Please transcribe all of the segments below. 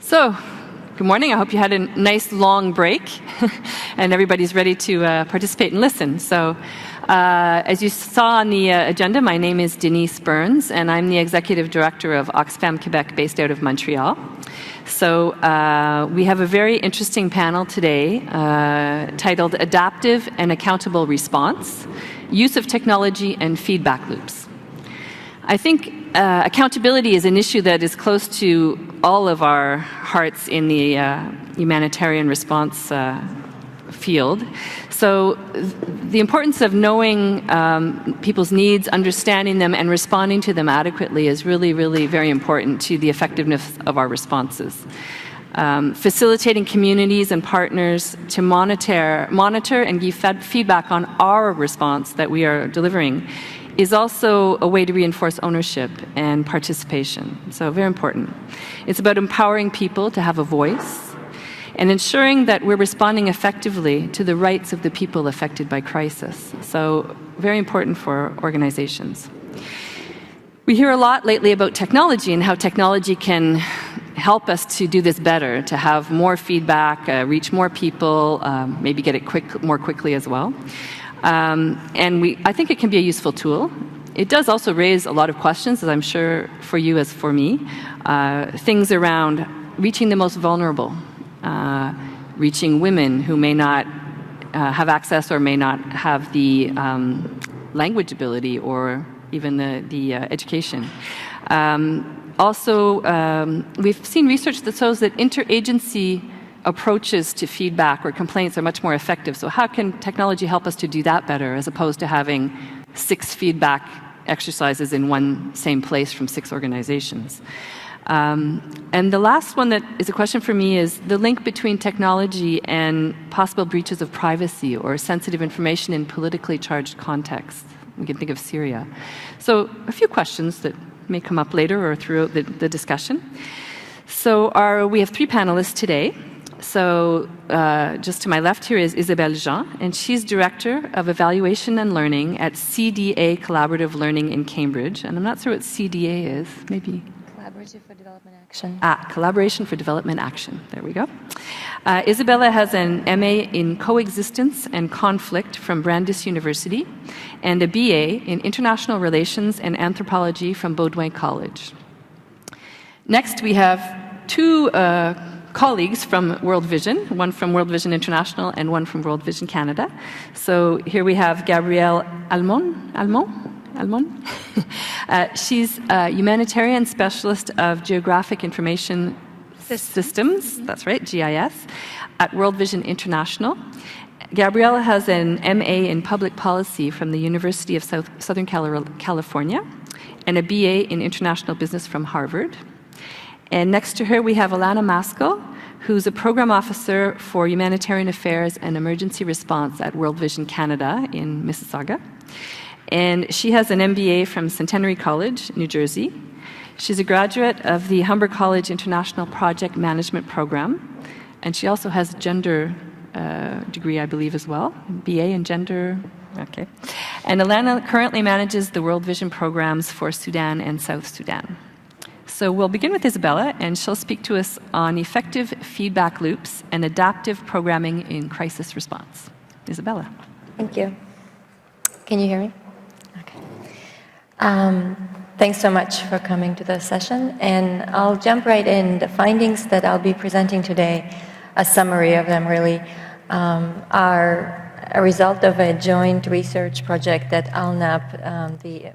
So, good morning. I hope you had a nice long break and everybody's ready to participate and listen. So, as you saw on the agenda, my name is Denise Burns and I'm the Executive Director of Oxfam Quebec based out of Montreal. So, we have a very interesting panel today titled Adaptive and Accountable Response, Use of Technology and Feedback Loops. I think accountability is an issue that is close to all of our hearts in the humanitarian response field. So the importance of knowing people's needs, understanding them, and responding to them adequately is really, really very important to the effectiveness of our responses. Facilitating communities and partners to monitor and give feedback on our response that we are delivering is also a way to reinforce ownership and participation. So very important. It's about empowering people to have a voice and ensuring that we're responding effectively to the rights of the people affected by crisis. So very important for organizations. We hear a lot lately about technology and how technology can help us to do this better, to have more feedback, reach more people, maybe get it more quickly as well. I think it can be a useful tool. It does also raise a lot of questions, as I'm sure for you as for me. Things around reaching the most vulnerable, reaching women who may not have access or may not have the language ability or even the education. We've seen research that shows that interagency approaches to feedback or complaints are much more effective. So how can technology help us to do that better as opposed to having 6 feedback exercises in one same place from 6 organizations? And the last one that is a question for me is the link between technology and possible breaches of privacy or sensitive information in politically charged contexts. We can think of Syria. So a few questions that may come up later or throughout the discussion. So we have 3 panelists today. So just to my left here is Isabelle Jean, and she's Director of Evaluation and Learning at CDA Collaborative Learning in Cambridge. And I'm not sure what CDA is, maybe? Collaborative for Development Action. Collaboration for Development Action. There we go. Isabella has an MA in Coexistence and Conflict from Brandeis University and a BA in International Relations and Anthropology from Baudouin College. Next, we have 2 colleagues from World Vision, one from World Vision International and one from World Vision Canada. So here we have Gabrielle Almon. She's a humanitarian specialist of Geographic Information Systems, that's right, GIS, at World Vision International. Gabrielle has an MA in Public Policy from the University of Southern California and a BA in International Business from Harvard. And next to her, we have Alana Maskell, who's a Program Officer for Humanitarian Affairs and Emergency Response at World Vision Canada in Mississauga. And she has an MBA from Centenary College, New Jersey. She's a graduate of the Humber College International Project Management Program. And she also has a gender degree, I believe, as well, BA in gender. Okay. And Alana currently manages the World Vision programs for Sudan and South Sudan. So we'll begin with Isabella, and she'll speak to us on effective feedback loops and adaptive programming in crisis response. Isabella. Thank you. Can you hear me? Okay. Thanks so much for coming to the session, and I'll jump right in. The findings that I'll be presenting today, a summary of them really, are a result of a joint research project that ALNAP, the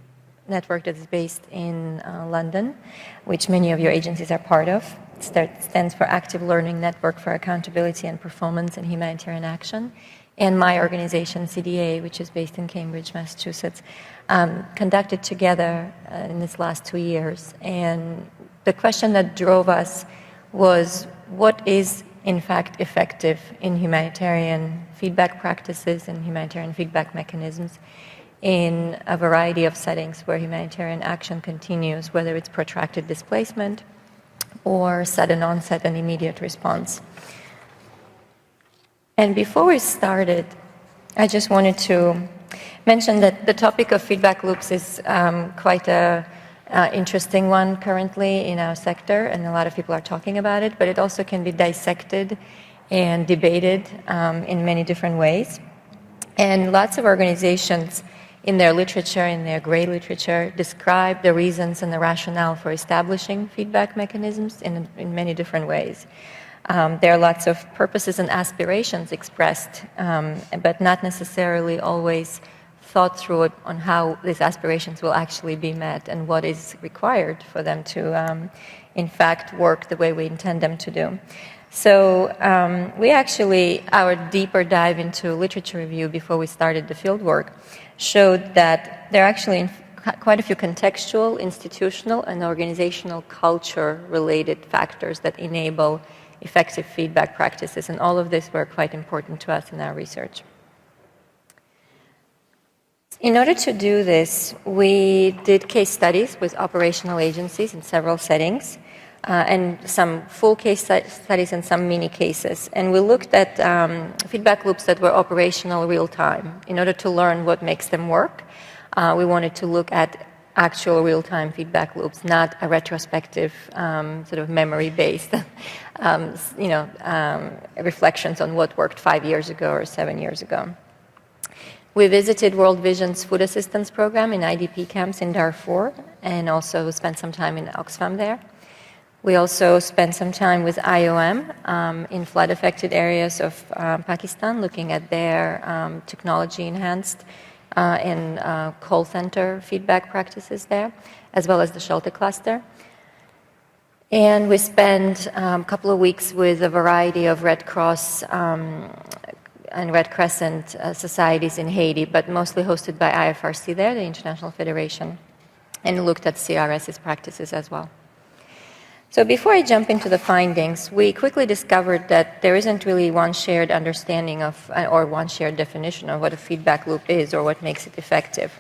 network that is based in London, which many of your agencies are part of. It stands for Active Learning Network for Accountability and Performance in Humanitarian Action, and my organization, CDA, which is based in Cambridge, Massachusetts, conducted together in this last 2 years. And the question that drove us was, what is in fact effective in humanitarian feedback practices and humanitarian feedback mechanisms in a variety of settings where humanitarian action continues, whether it's protracted displacement or sudden onset and immediate response. And before we started, I just wanted to mention that the topic of feedback loops is quite a interesting one currently in our sector, and a lot of people are talking about it, but it also can be dissected and debated in many different ways. And lots of organizations in their literature, in their gray literature, describe the reasons and the rationale for establishing feedback mechanisms in many different ways. There are lots of purposes and aspirations expressed, but not necessarily always thought through on how these aspirations will actually be met and what is required for them to, in fact, work the way we intend them to do. So we actually, our deeper dive into literature review before we started the fieldwork showed that there are actually quite a few contextual, institutional, and organizational culture-related factors that enable effective feedback practices, and all of this were quite important to us in our research. In order to do this, we did case studies with operational agencies in several settings, and some full case studies and some mini cases. And we looked at feedback loops that were operational real-time. In order to learn what makes them work, we wanted to look at actual real-time feedback loops, not a retrospective sort of memory-based reflections on what worked 5 years ago or 7 years ago. We visited World Vision's food assistance program in IDP camps in Darfur, and also spent some time in Oxfam there. We also spent some time with IOM in flood-affected areas of Pakistan, looking at their technology-enhanced and call center feedback practices there, as well as the shelter cluster. And we spent a couple of weeks with a variety of Red Cross and Red Crescent societies in Haiti, but mostly hosted by IFRC there, the International Federation, and looked at CRS's practices as well. So before I jump into the findings, we quickly discovered that there isn't really one shared understanding of, or one shared definition of what a feedback loop is or what makes it effective.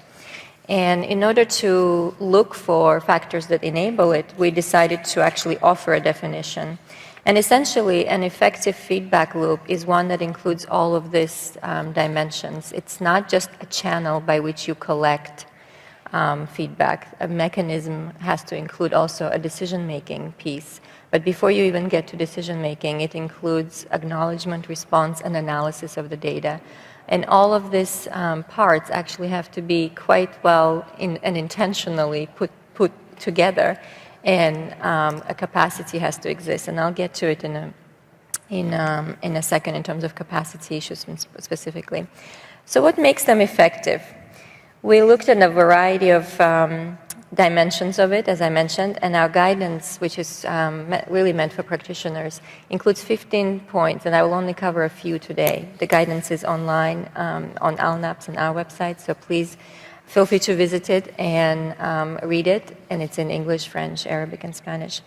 And in order to look for factors that enable it, we decided to actually offer a definition. And essentially, an effective feedback loop is one that includes all of these dimensions. It's not just a channel by which you collect feedback. A mechanism has to include also a decision-making piece. But before you even get to decision-making, it includes acknowledgement, response, and analysis of the data. And all of these parts actually have to be quite well and intentionally put together, and a capacity has to exist. And I'll get to it in a second in terms of capacity issues specifically. So what makes them effective? We looked at a variety of dimensions of it, as I mentioned, and our guidance, which is really meant for practitioners, includes 15 points, and I will only cover a few today. The guidance is online on ALNAPS and our website, so please feel free to visit it and read it, and it's in English, French, Arabic, and Spanish.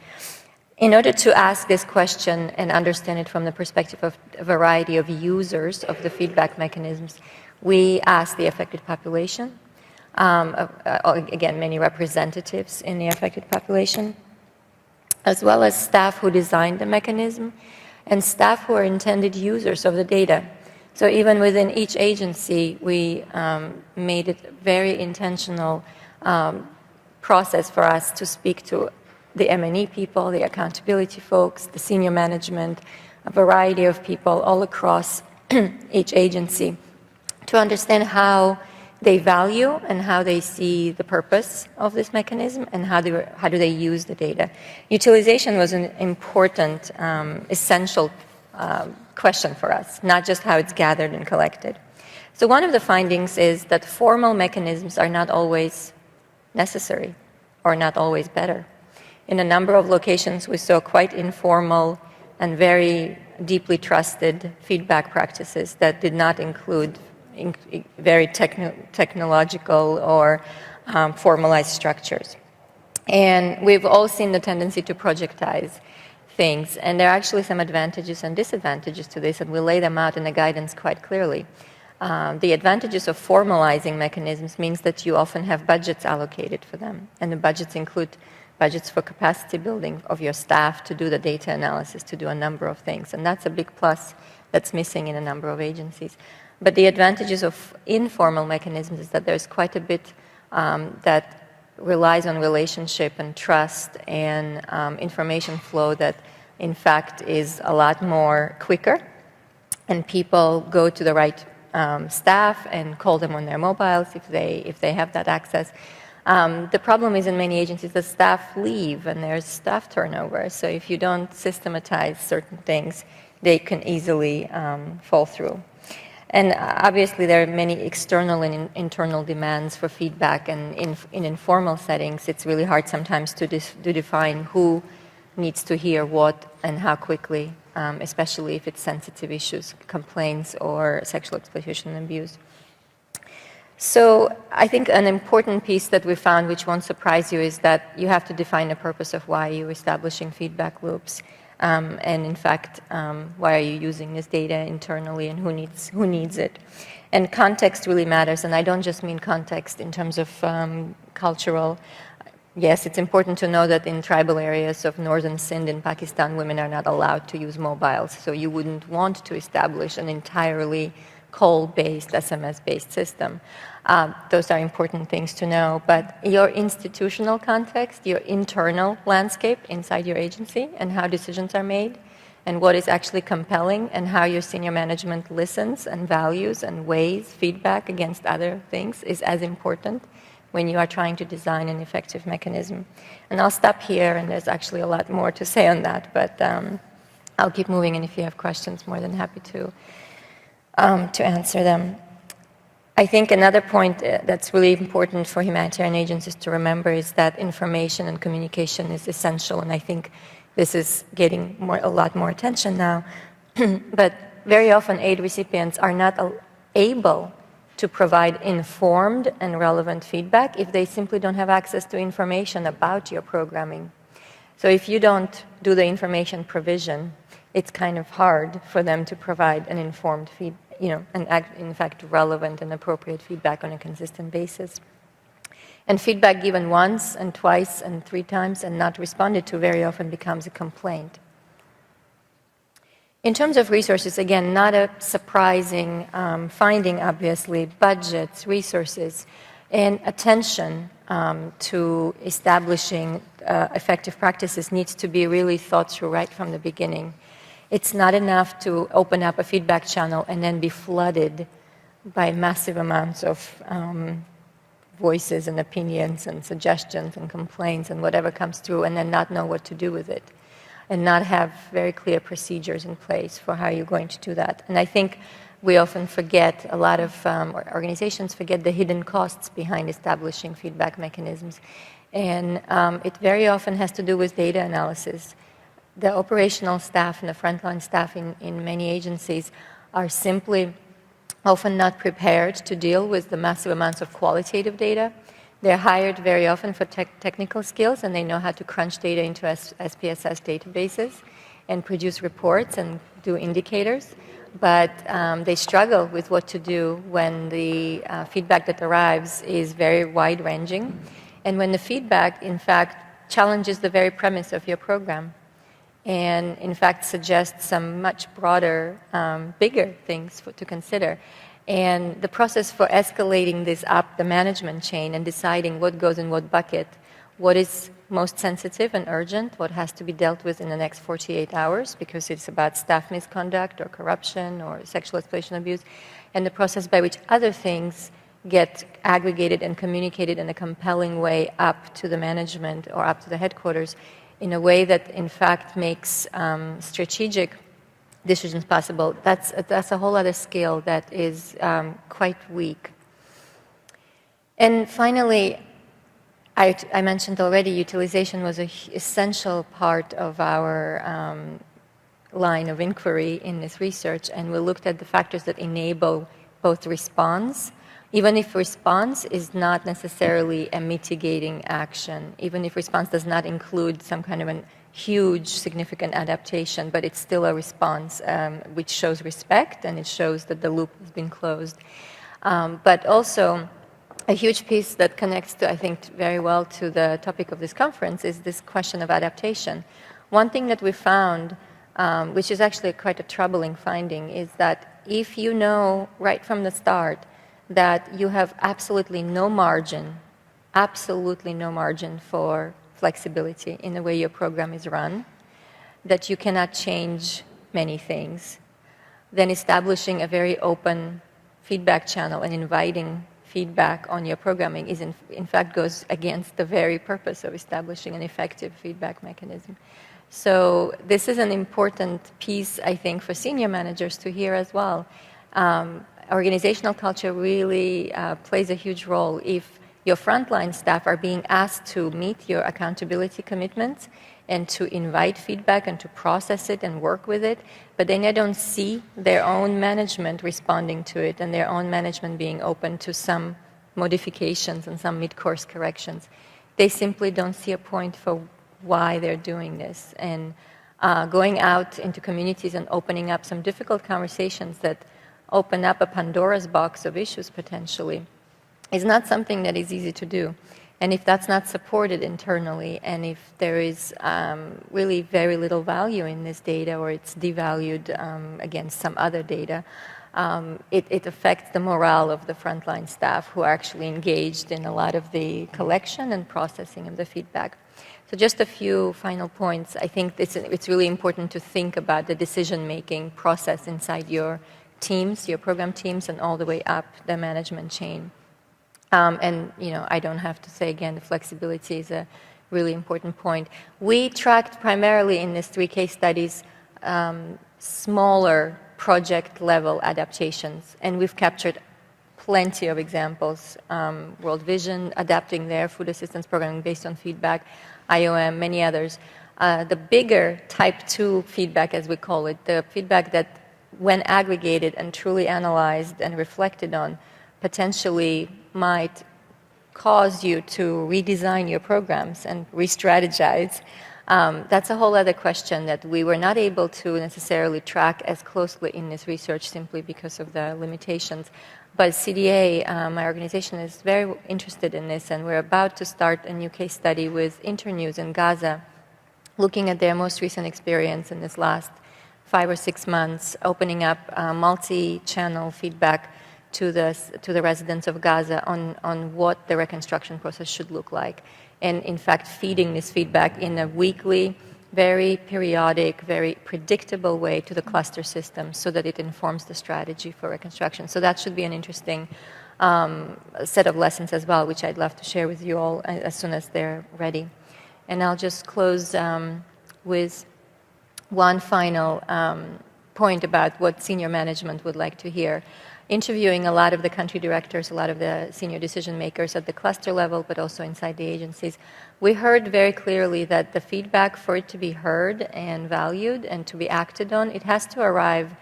In order to ask this question and understand it from the perspective of a variety of users of the feedback mechanisms, we asked the affected population, again, many representatives in the affected population, as well as staff who designed the mechanism and staff who are intended users of the data. So even within each agency, we made it a very intentional process for us to speak to the M&E people, the accountability folks, the senior management, a variety of people all across each agency, to understand how they value and how they see the purpose of this mechanism and how do they use the data. Utilization was an important, essential question for us, not just how it's gathered and collected. So one of the findings is that formal mechanisms are not always necessary or not always better. In a number of locations, we saw quite informal and very deeply trusted feedback practices that did not include very technological or formalized structures. And we've all seen the tendency to projectize things, and there are actually some advantages and disadvantages to this, and we'll lay them out in the guidance quite clearly. The advantages of formalizing mechanisms means that you often have budgets allocated for them, and the budgets include budgets for capacity building of your staff to do the data analysis, to do a number of things, and that's a big plus that's missing in a number of agencies. But the advantages of informal mechanisms is that there's quite a bit that relies on relationship and trust and information flow that in fact is a lot more quicker, and people go to the right staff and call them on their mobiles if they have that access. The problem is in many agencies the staff leave and there's staff turnover, so if you don't systematize certain things, they can easily fall through. And obviously there are many external and internal demands for feedback, and in informal settings it's really hard sometimes to define who needs to hear what and how quickly, especially if it's sensitive issues, complaints or sexual exploitation and abuse. So I think an important piece that we found, which won't surprise you, is that you have to define the purpose of why you're establishing feedback loops. And in fact, why are you using this data internally, and who needs it? And context really matters, and I don't just mean context in terms of cultural. Yes, it's important to know that in tribal areas of northern Sindh in Pakistan, women are not allowed to use mobiles, so you wouldn't want to establish an entirely call-based, SMS-based system. Those are important things to know, but your institutional context, your internal landscape inside your agency and how decisions are made and what is actually compelling and how your senior management listens and values and weighs feedback against other things is as important when you are trying to design an effective mechanism. And I'll stop here, and there's actually a lot more to say on that, but I'll keep moving, and if you have questions, more than happy to answer them. I think another point that's really important for humanitarian agencies to remember is that information and communication is essential, and I think this is getting a lot more attention now. But very often aid recipients are not able to provide informed and relevant feedback if they simply don't have access to information about your programming. So if you don't do the information provision, it's kind of hard for them to provide an informed in fact relevant and appropriate feedback on a consistent basis. And feedback given once and twice and 3 times and not responded to very often becomes a complaint. In terms of resources, again, not a surprising finding, obviously. Budgets, resources, and attention to establishing effective practices needs to be really thought through right from the beginning. It's not enough to open up a feedback channel and then be flooded by massive amounts of voices and opinions and suggestions and complaints and whatever comes through, and then not know what to do with it, and not have very clear procedures in place for how you're going to do that. And I think we often forget, a lot of organizations forget the hidden costs behind establishing feedback mechanisms. And it very often has to do with data analysis. The operational staff and the frontline staff in many agencies are simply often not prepared to deal with the massive amounts of qualitative data. They're hired very often for technical skills, and they know how to crunch data into SPSS databases and produce reports and do indicators. But they struggle with what to do when the feedback that arrives is very wide-ranging, and when the feedback, in fact, challenges the very premise of your program, and in fact suggests some much broader, bigger things to consider. And the process for escalating this up the management chain and deciding what goes in what bucket, what is most sensitive and urgent, what has to be dealt with in the next 48 hours because it's about staff misconduct or corruption or sexual exploitation abuse, and the process by which other things get aggregated and communicated in a compelling way up to the management or up to the headquarters in a way that in fact makes strategic decisions possible. That's a whole other skill that is quite weak. And finally, I mentioned already utilization was an essential part of our line of inquiry in this research, and we looked at the factors that enable both response, even if response is not necessarily a mitigating action, even if response does not include some kind of a huge significant adaptation, but it's still a response which shows respect and it shows that the loop has been closed. But also, a huge piece that connects to, I think, very well to the topic of this conference is this question of adaptation. One thing that we found, which is actually quite a troubling finding, is that if you know right from the start that you have absolutely no margin absolutely no margin for flexibility in the way your program is run, that you cannot change many things, then establishing a very open feedback channel and inviting feedback on your programming is in fact goes against the very purpose of establishing an effective feedback mechanism. So this is an important piece, I think, for senior managers to hear as well. Organizational culture really plays a huge role. If your frontline staff are being asked to meet your accountability commitments and to invite feedback and to process it and work with it, but then they don't see their own management responding to it and their own management being open to some modifications and some mid-course corrections, they simply don't see a point for why they're doing this. And going out into communities and opening up some difficult conversations that open up a Pandora's box of issues potentially is not something that is easy to do. And if that's not supported internally, and if there is really very little value in this data, or it's devalued against some other data, it affects the morale of the frontline staff who are actually engaged in a lot of the collection and processing of the feedback. So just a few final points. I think it's really important to think about the decision-making process inside your teams, your program teams, and all the way up the management chain. And I don't have to say again, the flexibility is a really important point. We tracked primarily in these 3 case studies smaller project-level adaptations, and we've captured plenty of examples. World Vision adapting their food assistance programming based on feedback, IOM, many others. The bigger type 2 feedback, as we call it, the feedback that when aggregated and truly analyzed and reflected on, potentially might cause you to redesign your programs and re-strategize. That's a whole other question that we were not able to necessarily track as closely in this research simply because of the limitations. But CDA, my organization, is very interested in this, and we're about to start a new case study with Internews in Gaza, looking at their most recent experience in this last 5 or 6 months, opening up multi-channel feedback to the residents of Gaza on what the reconstruction process should look like. And in fact, feeding this feedback in a weekly, very periodic, very predictable way to the cluster system so that it informs the strategy for reconstruction. So that should be an interesting set of lessons as well, which I'd love to share with you all as soon as they're ready. And I'll just close with one final point about what senior management would like to hear. Interviewing a lot of the country directors, a lot of the senior decision makers at the cluster level, but also inside the agencies, we heard very clearly that the feedback, for it to be heard and valued and to be acted on, it has to arrive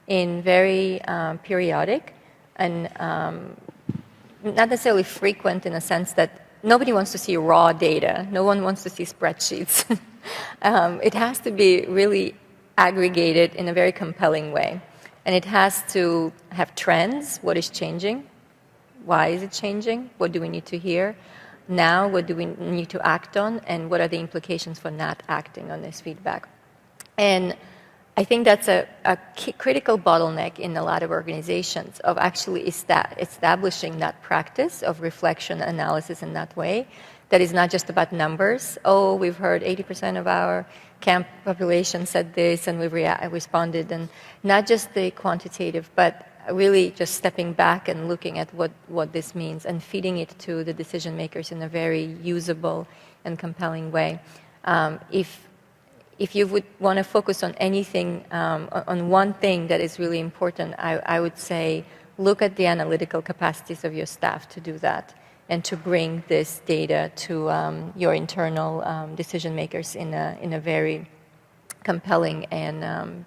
in very periodic and not necessarily frequent, in a sense that nobody wants to see raw data. No one wants to see spreadsheets. It has to be really aggregated in a very compelling way. And it has to have trends. What is changing? Why is it changing? What do we need to hear now? What do we need to act on? And what are the implications for not acting on this feedback? And I think that's a critical bottleneck in a lot of organizations of actually establishing that practice of reflection analysis in that way. That is not just about numbers. Oh, we've heard 80% of our camp population said this, and we've responded, and not just the quantitative, but really just stepping back and looking at what this means and feeding it to the decision makers in a very usable and compelling way. If you would want to focus on anything, on one thing that is really important, I would say look at the analytical capacities of your staff to do that, and to bring this data to your internal decision makers in a very compelling and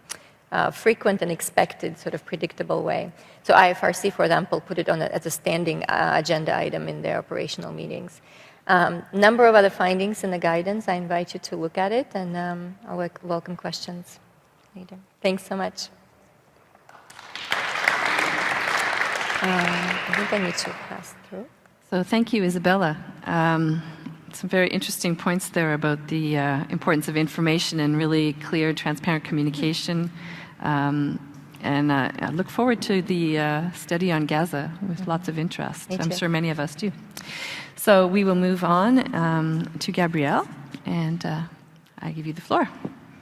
frequent and expected sort of predictable way. So IFRC, for example, put it on as a standing agenda item in their operational meetings. Number of other findings in the guidance. I invite you to look at it, and I'll welcome questions later. Thanks so much. I think I need to pass through. So thank you, Isabella. Some very interesting points there about the importance of information and really clear, transparent communication. And I look forward to the study on Gaza with lots of interest. I'm sure many of us do. So we will move on to Gabrielle, and I give you the floor.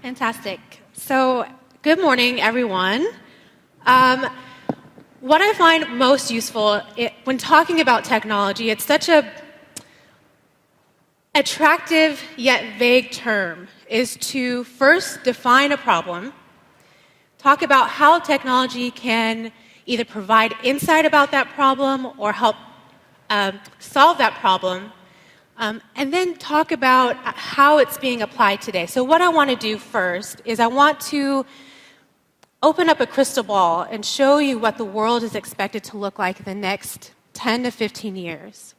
Fantastic. So, good morning, everyone. What I find most useful when talking about technology, it's such a attractive yet vague term, is to first define a problem, talk about how technology can either provide insight about that problem or help solve that problem, and then talk about how it's being applied today. So what I want to do first is I want to open up a crystal ball and show you what the world is expected to look like in the next 10 to 15 years.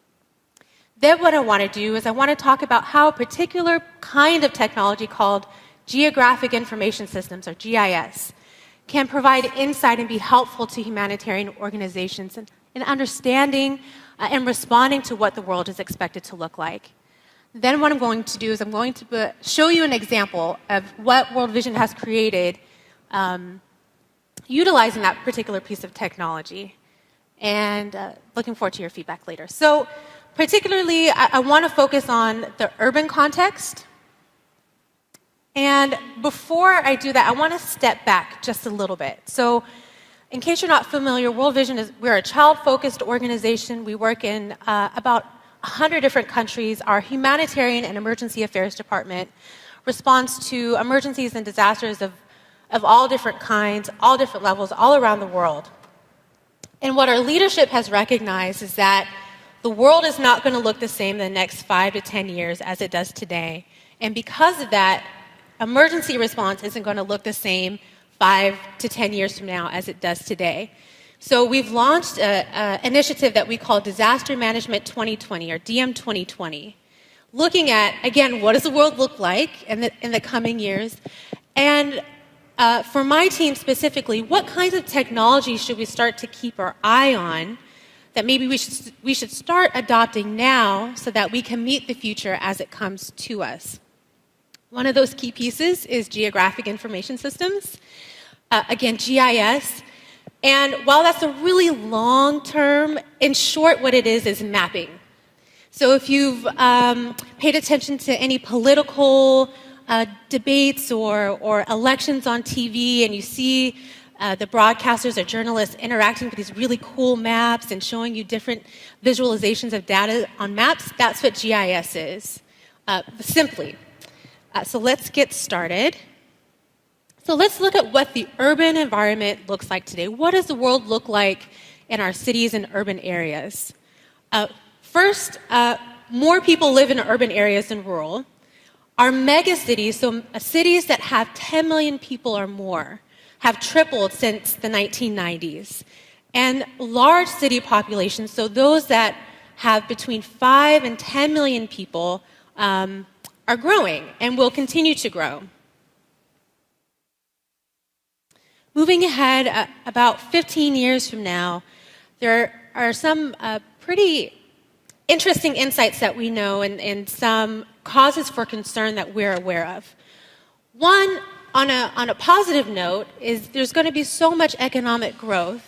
Then what I want to do is I want to talk about how a particular kind of technology called Geographic Information Systems, or GIS, can provide insight and be helpful to humanitarian organizations in understanding and responding to what the world is expected to look like. Then what I'm going to do is I'm going to show you an example of what World Vision has created utilizing that particular piece of technology, and looking forward to your feedback later. So particularly, I want to focus on the urban context. And before I do that, I want to step back just a little bit. So in case you're not familiar, World Vision we're a child-focused organization. We work in about 100 different countries. Our Humanitarian and Emergency Affairs Department responds to emergencies and disasters of all different kinds, all different levels, all around the world. And what our leadership has recognized is that the world is not going to look the same in the next 5 to 10 years as it does today. And because of that, emergency response isn't going to look the same 5 to 10 years from now as it does today. So we've launched an initiative that we call Disaster Management 2020, or DM 2020, looking at, again, what does the world look like in the coming years, and for my team specifically, what kinds of technology should we start to keep our eye on that maybe we should start adopting now so that we can meet the future as it comes to us. One of those key pieces is Geographic Information Systems, again, GIS. And while that's a really long term, in short, what it is mapping. So if you've paid attention to any political debates or elections on TV, and you see the broadcasters or journalists interacting with these really cool maps and showing you different visualizations of data on maps, that's what GIS is, simply. So let's get started. So let's look at what the urban environment looks like today. What does the world look like in our cities and urban areas? First, more people live in urban areas than rural. Our megacities, so cities that have 10 million people or more, have tripled since the 1990s. And large city populations, so those that have between 5 and 10 million people, are growing and will continue to grow. Moving ahead, about 15 years from now, there are some pretty interesting insights that we know and some causes for concern that we're aware of. One, on a positive note, is there's going to be so much economic growth,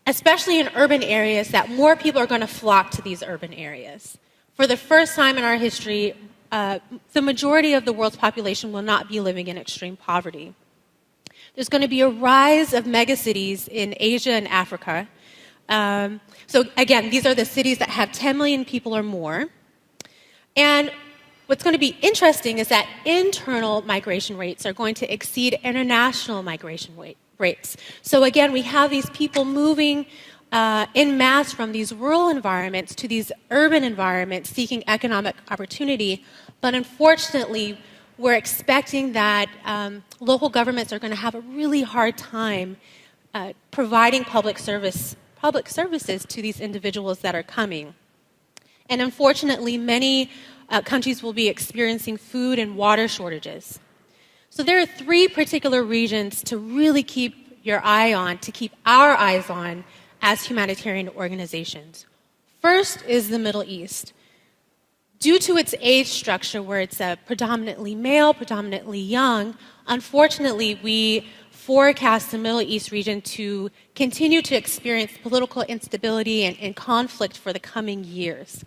especially in urban areas, that more people are going to flock to these urban areas. For the first time in our history, the majority of the world's population will not be living in extreme poverty. There's going to be a rise of megacities in Asia and Africa. So again, these are the cities that have 10 million people or more. And what's going to be interesting is that internal migration rates are going to exceed international migration rates. So again, we have these people moving in mass from these rural environments to these urban environments seeking economic opportunity. But unfortunately, we're expecting that local governments are going to have a really hard time providing public services to these individuals that are coming. And unfortunately, many countries will be experiencing food and water shortages. So there are 3 particular regions to really keep your eye on, to keep our eyes on as humanitarian organizations. First is the Middle East. due to its age structure, where it's predominantly male, predominantly young, unfortunately, we forecast the Middle East region to continue to experience political instability and conflict for the coming years.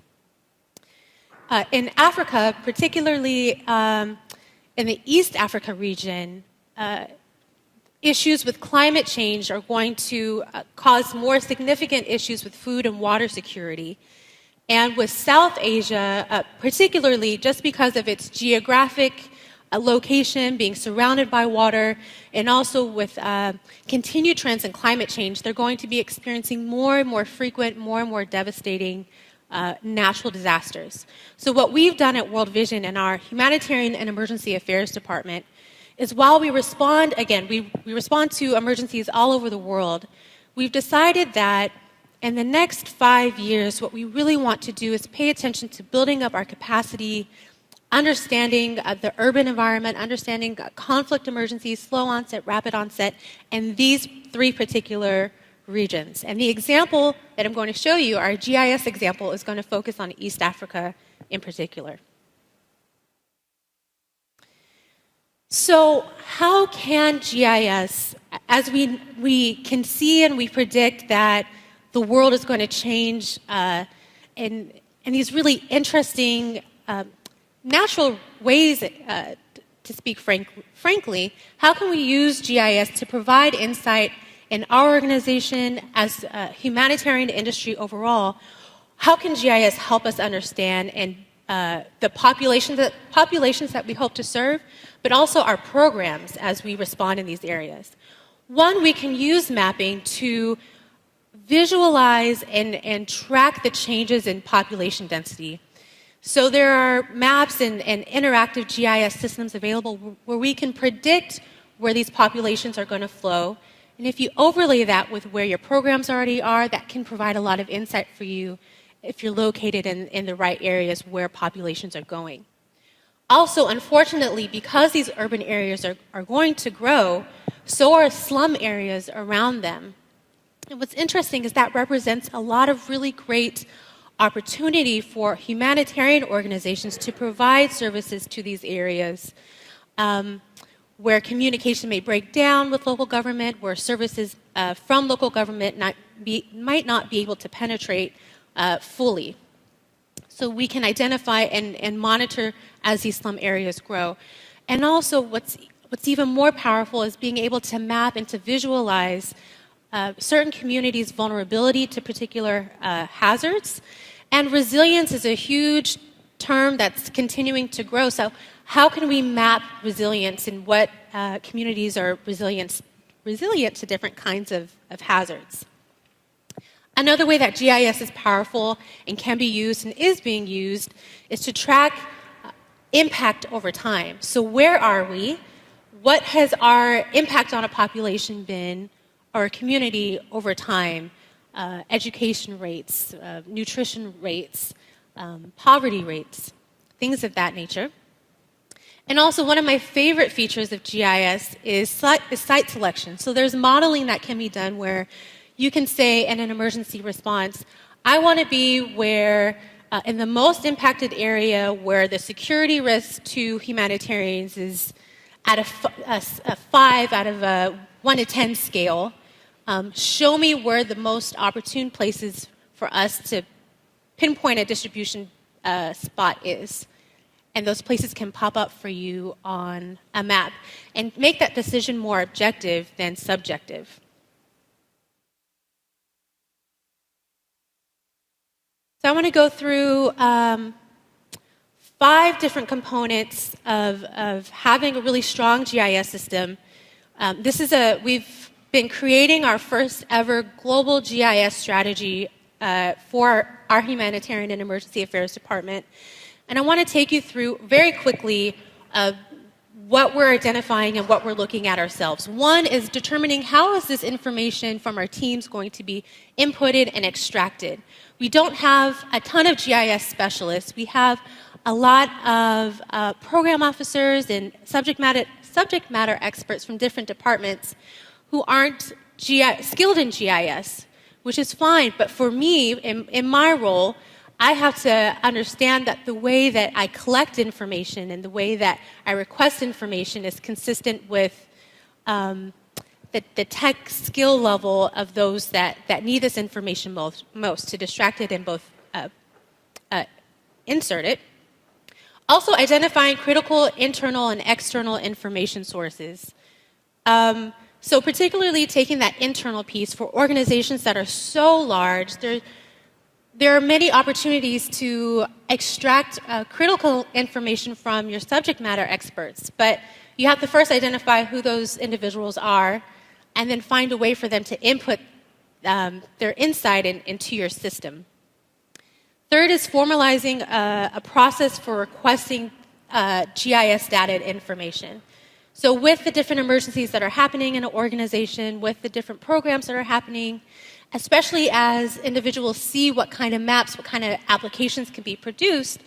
In Africa, particularly in the East Africa region, issues with climate change are going to cause more significant issues with food and water security. And with South Asia, particularly just because of its geographic location, being surrounded by water, and also with continued trends in climate change, they're going to be experiencing more and more frequent, more and more devastating natural disasters. So what we've done at World Vision in our Humanitarian and Emergency Affairs Department is, while we respond, again, we respond to emergencies all over the world, we've decided that in the next 5 years, what we really want to do is pay attention to building up our capacity, understanding the urban environment, understanding conflict emergencies, slow onset, rapid onset, and these 3 particular regions. And the example that I'm going to show you, our GIS example, is going to focus on East Africa in particular. So how can GIS, as we can see and we predict that the world is going to change in these really interesting natural ways, to speak frankly, how can we use GIS to provide insight in our organization, as a humanitarian industry overall? How can GIS help us understand and the populations that we hope to serve, but also our programs as we respond in these areas? One, we can use mapping to visualize and track the changes in population density. So there are maps and interactive GIS systems available where we can predict where these populations are going to flow. And if you overlay that with where your programs already are, that can provide a lot of insight for you if you're located in the right areas where populations are going. Also, unfortunately, because these urban areas are going to grow, so are slum areas around them. And what's interesting is that represents a lot of really great opportunity for humanitarian organizations to provide services to these areas where communication may break down with local government, where services from local government might not be able to penetrate fully. So we can identify and monitor as these slum areas grow. And also what's even more powerful is being able to map and to visualize certain communities' vulnerability to particular hazards. And resilience is a huge term that's continuing to grow. So how can we map resilience and what communities are resilient to different kinds of hazards? Another way that GIS is powerful and can be used and is being used is to track impact over time. So where are we? What has our impact on a population been, or a community over time? Education rates, nutrition rates, poverty rates, things of that nature. And also, one of my favorite features of GIS is site selection. So there's modeling that can be done where you can say in an emergency response, I want to be where, in the most impacted area where the security risk to humanitarians is at a 5 out of a 1 to 10 scale. Show me where the most opportune places for us to pinpoint a distribution spot is. And those places can pop up for you on a map and make that decision more objective than subjective. So I want to go through 5 different components of having a really strong GIS system. We've been creating our first ever global GIS strategy for our Humanitarian and Emergency Affairs Department. And I want to take you through very quickly what we're identifying and what we're looking at ourselves. One is determining how is this information from our teams going to be inputted and extracted. We don't have a ton of GIS specialists. We have a lot of program officers and subject matter experts from different departments who aren't skilled in GIS, which is fine. But for me, in my role, I have to understand that the way that I collect information and the way that I request information is consistent with the tech skill level of those that need this information most to distract it and both insert it. Also, identifying critical internal and external information sources. So particularly taking that internal piece for organizations that are so large, there are many opportunities to extract critical information from your subject matter experts, but you have to first identify who those individuals are and then find a way for them to input their insight into your system. Third is formalizing a process for requesting GIS data information. So with the different emergencies that are happening in an organization, with the different programs that are happening, especially as individuals see what kind of maps, what kind of applications can be produced,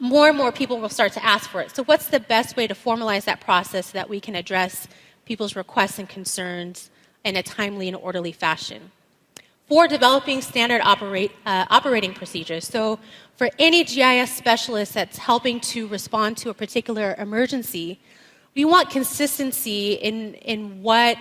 more and more people will start to ask for it. So what's the best way to formalize that process so that we can address people's requests and concerns in a timely and orderly fashion? 4, developing standard operating procedures. So for any GIS specialist that's helping to respond to a particular emergency, we want consistency in what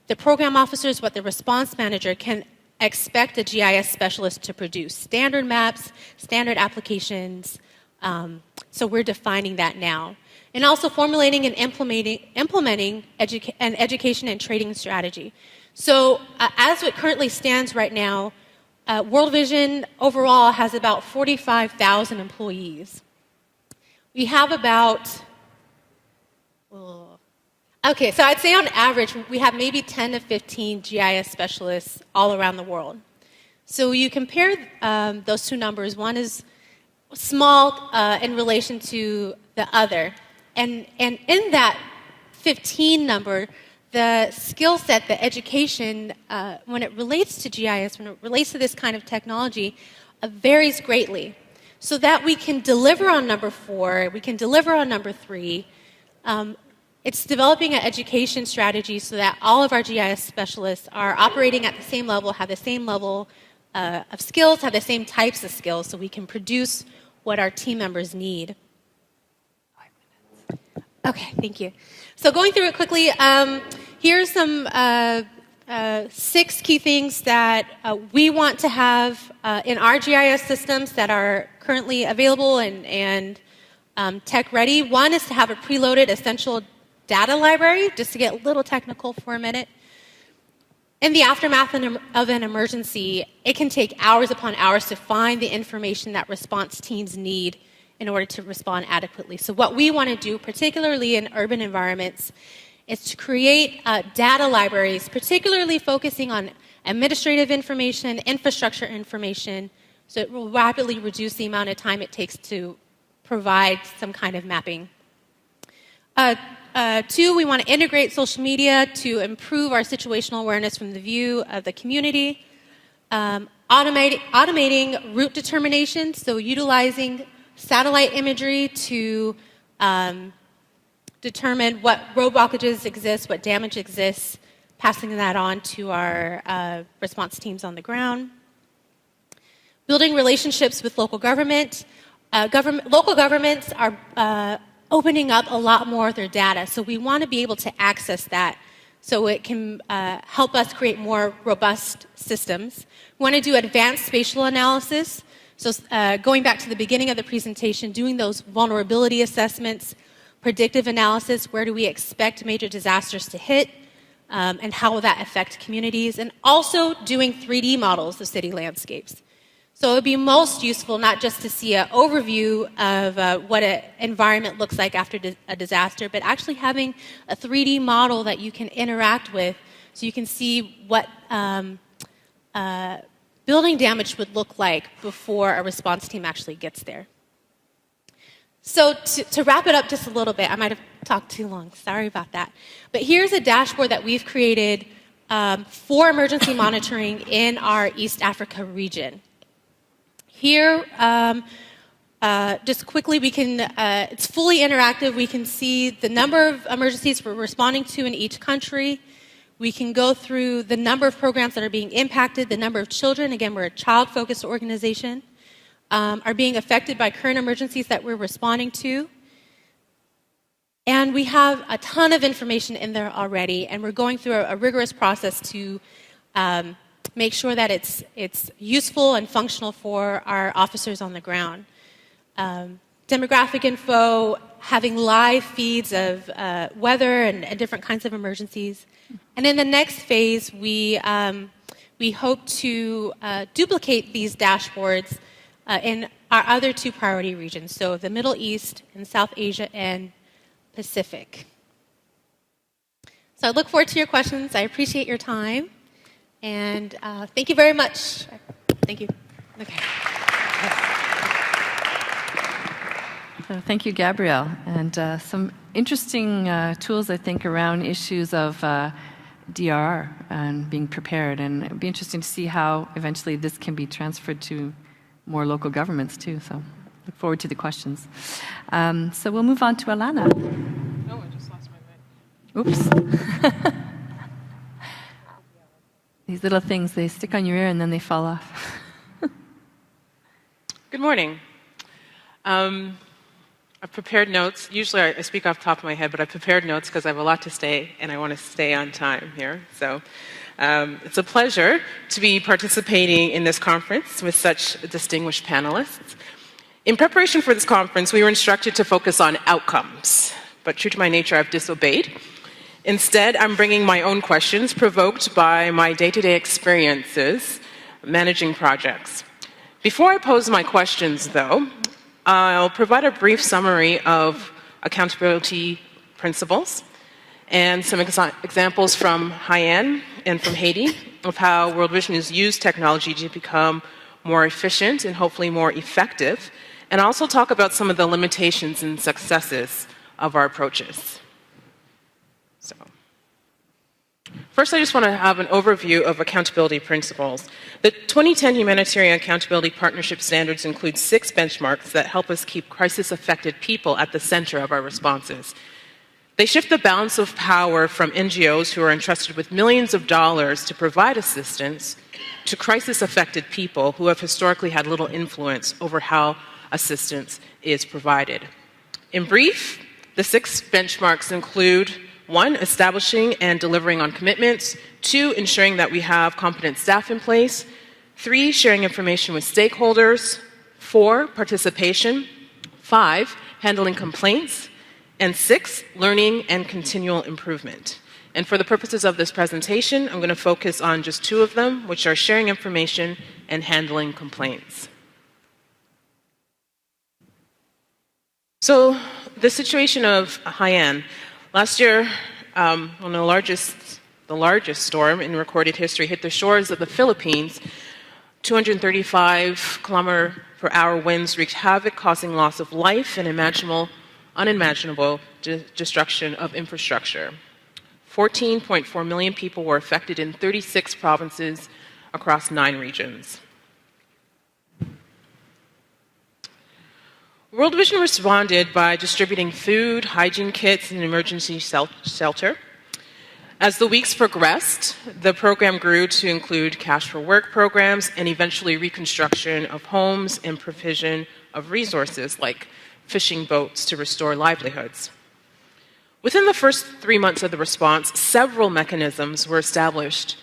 the program officers, what the response manager can expect a GIS specialist to produce. Standard maps, standard applications. So we're defining that now. And also formulating and implementing an education and training strategy. So as it currently stands right now, World Vision overall has about 45,000 employees. We have about, okay, so I'd say on average, we have maybe 10 to 15 GIS specialists all around the world. So you compare those two numbers. One is small in relation to the other. And in that 15 number, the skill set, the education, when it relates to GIS, when it relates to this kind of technology, varies greatly. So that we can deliver on number 4, we can deliver on number 3. It's developing an education strategy so that all of our GIS specialists are operating at the same level, have the same level of skills, have the same types of skills, so we can produce what our team members need. 5 minutes. Okay, thank you. So going through it quickly, here's some 6 key things that we want to have in our GIS systems that are currently available and tech ready. One is to have a preloaded essential data library, just to get a little technical for a minute. In the aftermath of an emergency, it can take hours upon hours to find the information that response teams need in order to respond adequately. So what we want to do, particularly in urban environments, is to create data libraries, particularly focusing on administrative information, infrastructure information, so it will rapidly reduce the amount of time it takes to provide some kind of mapping. 2, we want to integrate social media to improve our situational awareness from the view of the community. Automating route determination, so utilizing satellite imagery to determine what road blockages exist, what damage exists, passing that on to our response teams on the ground. Building relationships with local government. Local governments are opening up a lot more of their data, so we want to be able to access that so it can help us create more robust systems. We want to do advanced spatial analysis. So going back to the beginning of the presentation, doing those vulnerability assessments, predictive analysis, where do we expect major disasters to hit, and how will that affect communities, and also doing 3D models of city landscapes. So it would be most useful not just to see an overview of what an environment looks like after a disaster, but actually having a 3D model that you can interact with so you can see what building damage would look like before a response team actually gets there. So to wrap it up just a little bit, I might have talked too long, sorry about that. But here's a dashboard that we've created for emergency monitoring in our East Africa region. Here, just quickly, we can, it's fully interactive. We can see the number of emergencies we're responding to in each country. We can go through the number of programs that are being impacted, the number of children. Again, we're a child-focused organization. are being affected by current emergencies that we're responding to. And we have a ton of information in there already, and we're going through a rigorous process to make sure that it's useful and functional for our officers on the ground. Demographic info, having live feeds of weather and different kinds of emergencies. And in the next phase, we hope to duplicate these dashboards in our other 2 priority regions, so the Middle East and South Asia and Pacific. So I look forward to your questions. I appreciate your time. And thank you very much. Thank you. Okay. So thank you, Gabrielle. And some interesting tools, I think, around issues of DR and being prepared. And it would be interesting to see how eventually this can be transferred to more local governments, too. So look forward to the questions. So we'll move on to Alana. Oh, I just lost my mic. Oops. These little things, they stick on your ear and then they fall off. Good morning. I've prepared notes. Usually I speak off the top of my head, but I've prepared notes because I have a lot to say and I want to stay on time here. So it's a pleasure to be participating in this conference with such distinguished panelists. In preparation for this conference, we were instructed to focus on outcomes, but true to my nature, I've disobeyed. Instead, I'm bringing my own questions provoked by my day-to-day experiences managing projects. Before I pose my questions, though, I'll provide a brief summary of accountability principles and some examples from Haiyan and from Haiti of how World Vision has used technology to become more efficient and hopefully more effective, and also talk about some of the limitations and successes of our approaches. So, first, I just want to have an overview of accountability principles. The 2010 Humanitarian Accountability Partnership Standards include 6 benchmarks that help us keep crisis-affected people at the center of our responses. They shift the balance of power from NGOs who are entrusted with millions of dollars to provide assistance to crisis-affected people who have historically had little influence over how assistance is provided. In brief, the 6 benchmarks include 1, establishing and delivering on commitments. 2, ensuring that we have competent staff in place. 3, sharing information with stakeholders. 4, participation. 5, handling complaints. And 6, learning and continual improvement. And for the purposes of this presentation, I'm going to focus on just 2 of them, which are sharing information and handling complaints. So the situation of Haiyan. Last year, the largest storm in recorded history hit the shores of the Philippines. 235 km/h winds wreaked havoc, causing loss of life and unimaginable destruction of infrastructure. 14.4 million people were affected in 36 provinces across 9 regions. World Vision responded by distributing food, hygiene kits, and emergency shelter. As the weeks progressed, the program grew to include cash for work programs and eventually reconstruction of homes and provision of resources like fishing boats to restore livelihoods. Within the first 3 months of the response, several mechanisms were established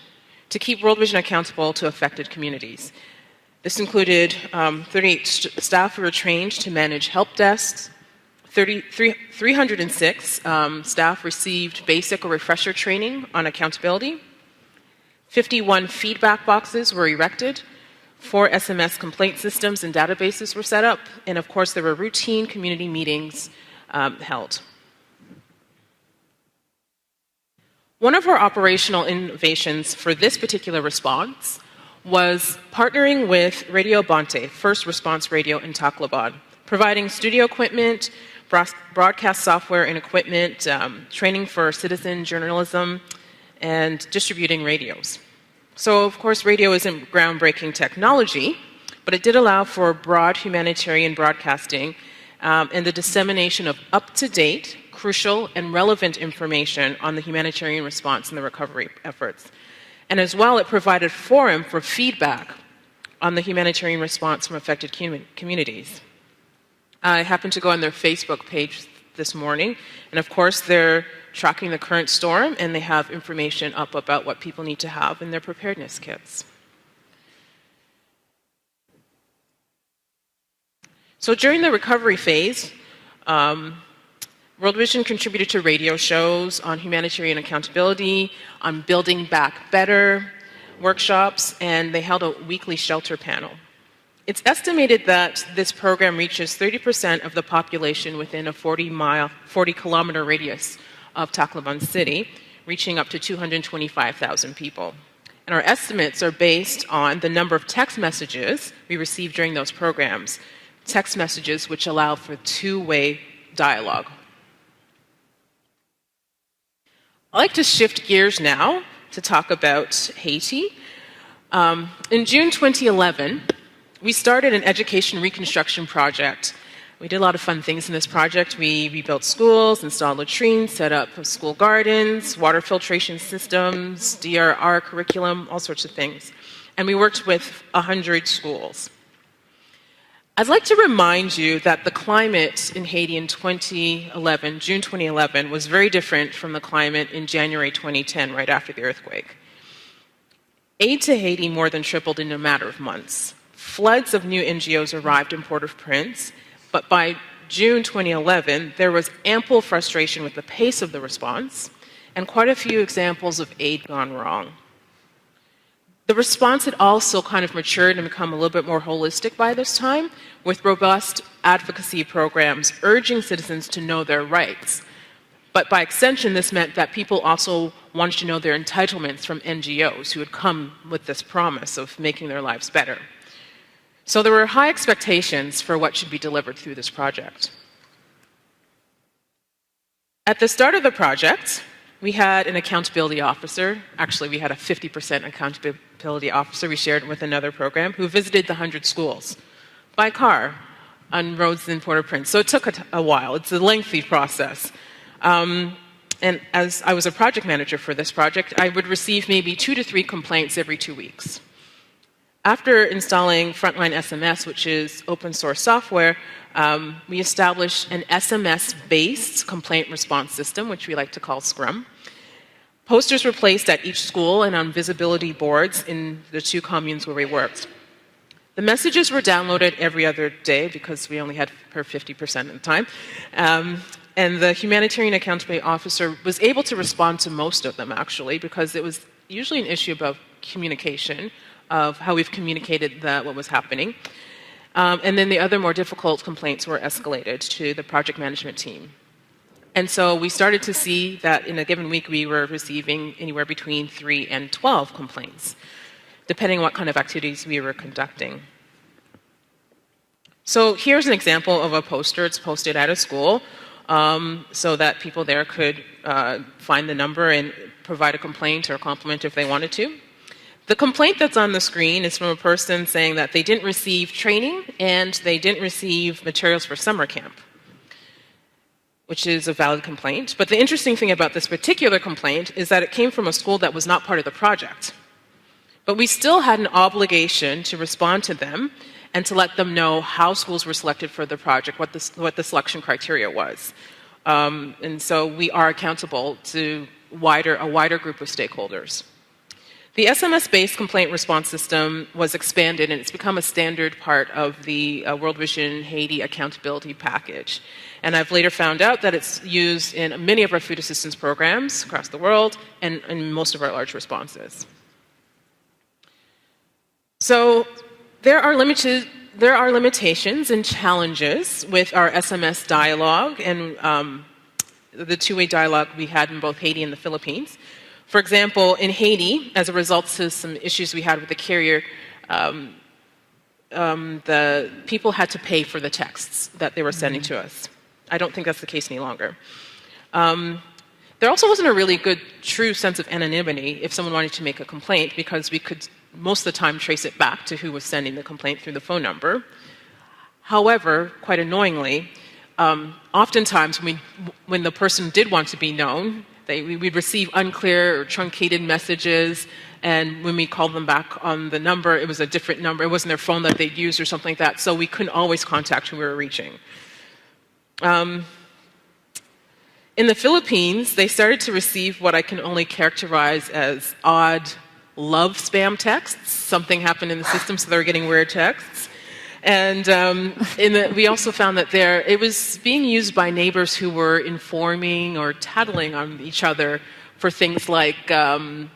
to keep World Vision accountable to affected communities. This included 38 staff who were trained to manage help desks. 306 staff received basic or refresher training on accountability. 51 feedback boxes were erected. 4 SMS complaint systems and databases were set up. And of course, there were routine community meetings held. One of our operational innovations for this particular response was partnering with Radio Bonte, First Response Radio in Tacloban, providing studio equipment, broadcast software and equipment, training for citizen journalism, and distributing radios. So, of course, radio isn't groundbreaking technology, but it did allow for broad humanitarian broadcasting and the dissemination of up-to-date, crucial, and relevant information on the humanitarian response and the recovery efforts. And as well, it provided forum for feedback on the humanitarian response from affected communities. I happened to go on their Facebook page this morning, and of course they're tracking the current storm, and they have information up about what people need to have in their preparedness kits. So during the recovery phase, World Vision contributed to radio shows on humanitarian accountability, on building back better workshops, and they held a weekly shelter panel. It's estimated that this program reaches 30% of the population within a 40-kilometer radius of Tacloban City, reaching up to 225,000 people. And our estimates are based on the number of text messages we received during those programs, text messages which allow for two-way dialogue. I'd like to shift gears now to talk about Haiti. In June 2011, we started an education reconstruction project. We did a lot of fun things in this project. We rebuilt schools, installed latrines, set up school gardens, water filtration systems, DRR curriculum, all sorts of things. And we worked with 100 schools. I'd like to remind you that the climate in Haiti in 2011, June 2011, was very different from the climate in January 2010, right after the earthquake. Aid to Haiti more than tripled in a matter of months. Floods of new NGOs arrived in Port-au-Prince, but by June 2011, there was ample frustration with the pace of the response and quite a few examples of aid gone wrong. The response had also kind of matured and become a little bit more holistic by this time, with robust advocacy programs urging citizens to know their rights. But by extension, this meant that people also wanted to know their entitlements from NGOs who had come with this promise of making their lives better. So there were high expectations for what should be delivered through this project. At the start of the project, we had an accountability officer. Actually, we had a 50% accountability officer. We shared it with another program who visited the 100 schools by car on roads in Port-au-Prince. So it took a while. It's a lengthy process. And as I was a project manager for this project, I would receive maybe 2 to 3 complaints every 2 weeks. After installing Frontline SMS, which is open source software, we established an SMS-based complaint response system, which we like to call Scrum. Posters were placed at each school and on visibility boards in the 2 communes where we worked. The messages were downloaded every other day because we only had per 50% of the time. And the humanitarian accountability officer was able to respond to most of them, actually, because it was usually an issue about communication, of how we've communicated what was happening. And then the other more difficult complaints were escalated to the project management team. And so we started to see that in a given week we were receiving anywhere between 3 and 12 complaints, depending on what kind of activities we were conducting. So here's an example of a poster. It's posted at a school so that people there could find the number and provide a complaint or a compliment if they wanted to. The complaint that's on the screen is from a person saying that they didn't receive training and they didn't receive materials for summer camp, which is a valid complaint. But the interesting thing about this particular complaint is that it came from a school that was not part of the project. But we still had an obligation to respond to them and to let them know how schools were selected for the project, what the selection criteria was. And so we are accountable to a wider group of stakeholders. The SMS-based complaint response system was expanded, and it's become a standard part of the World Vision Haiti accountability package. And I've later found out that it's used in many of our food assistance programs across the world and in most of our large responses. So there are limitations and challenges with our SMS dialogue and the two-way dialogue we had in both Haiti and the Philippines. For example, in Haiti, as a result of some issues we had with the carrier, the people had to pay for the texts that they were sending to us. I don't think that's the case any longer. There also wasn't a really good, true sense of anonymity if someone wanted to make a complaint, because we could most of the time trace it back to who was sending the complaint through the phone number. However, quite annoyingly, oftentimes when the person did want to be known, We'd receive unclear or truncated messages, and when we called them back on the number, it was a different number. It wasn't their phone that they'd used or something like that, so we couldn't always contact who we were reaching. In the Philippines, they started to receive what I can only characterize as odd love spam texts. Something happened in the system, so they were getting weird texts. And we also found that it was being used by neighbors who were informing or tattling on each other for things like, selling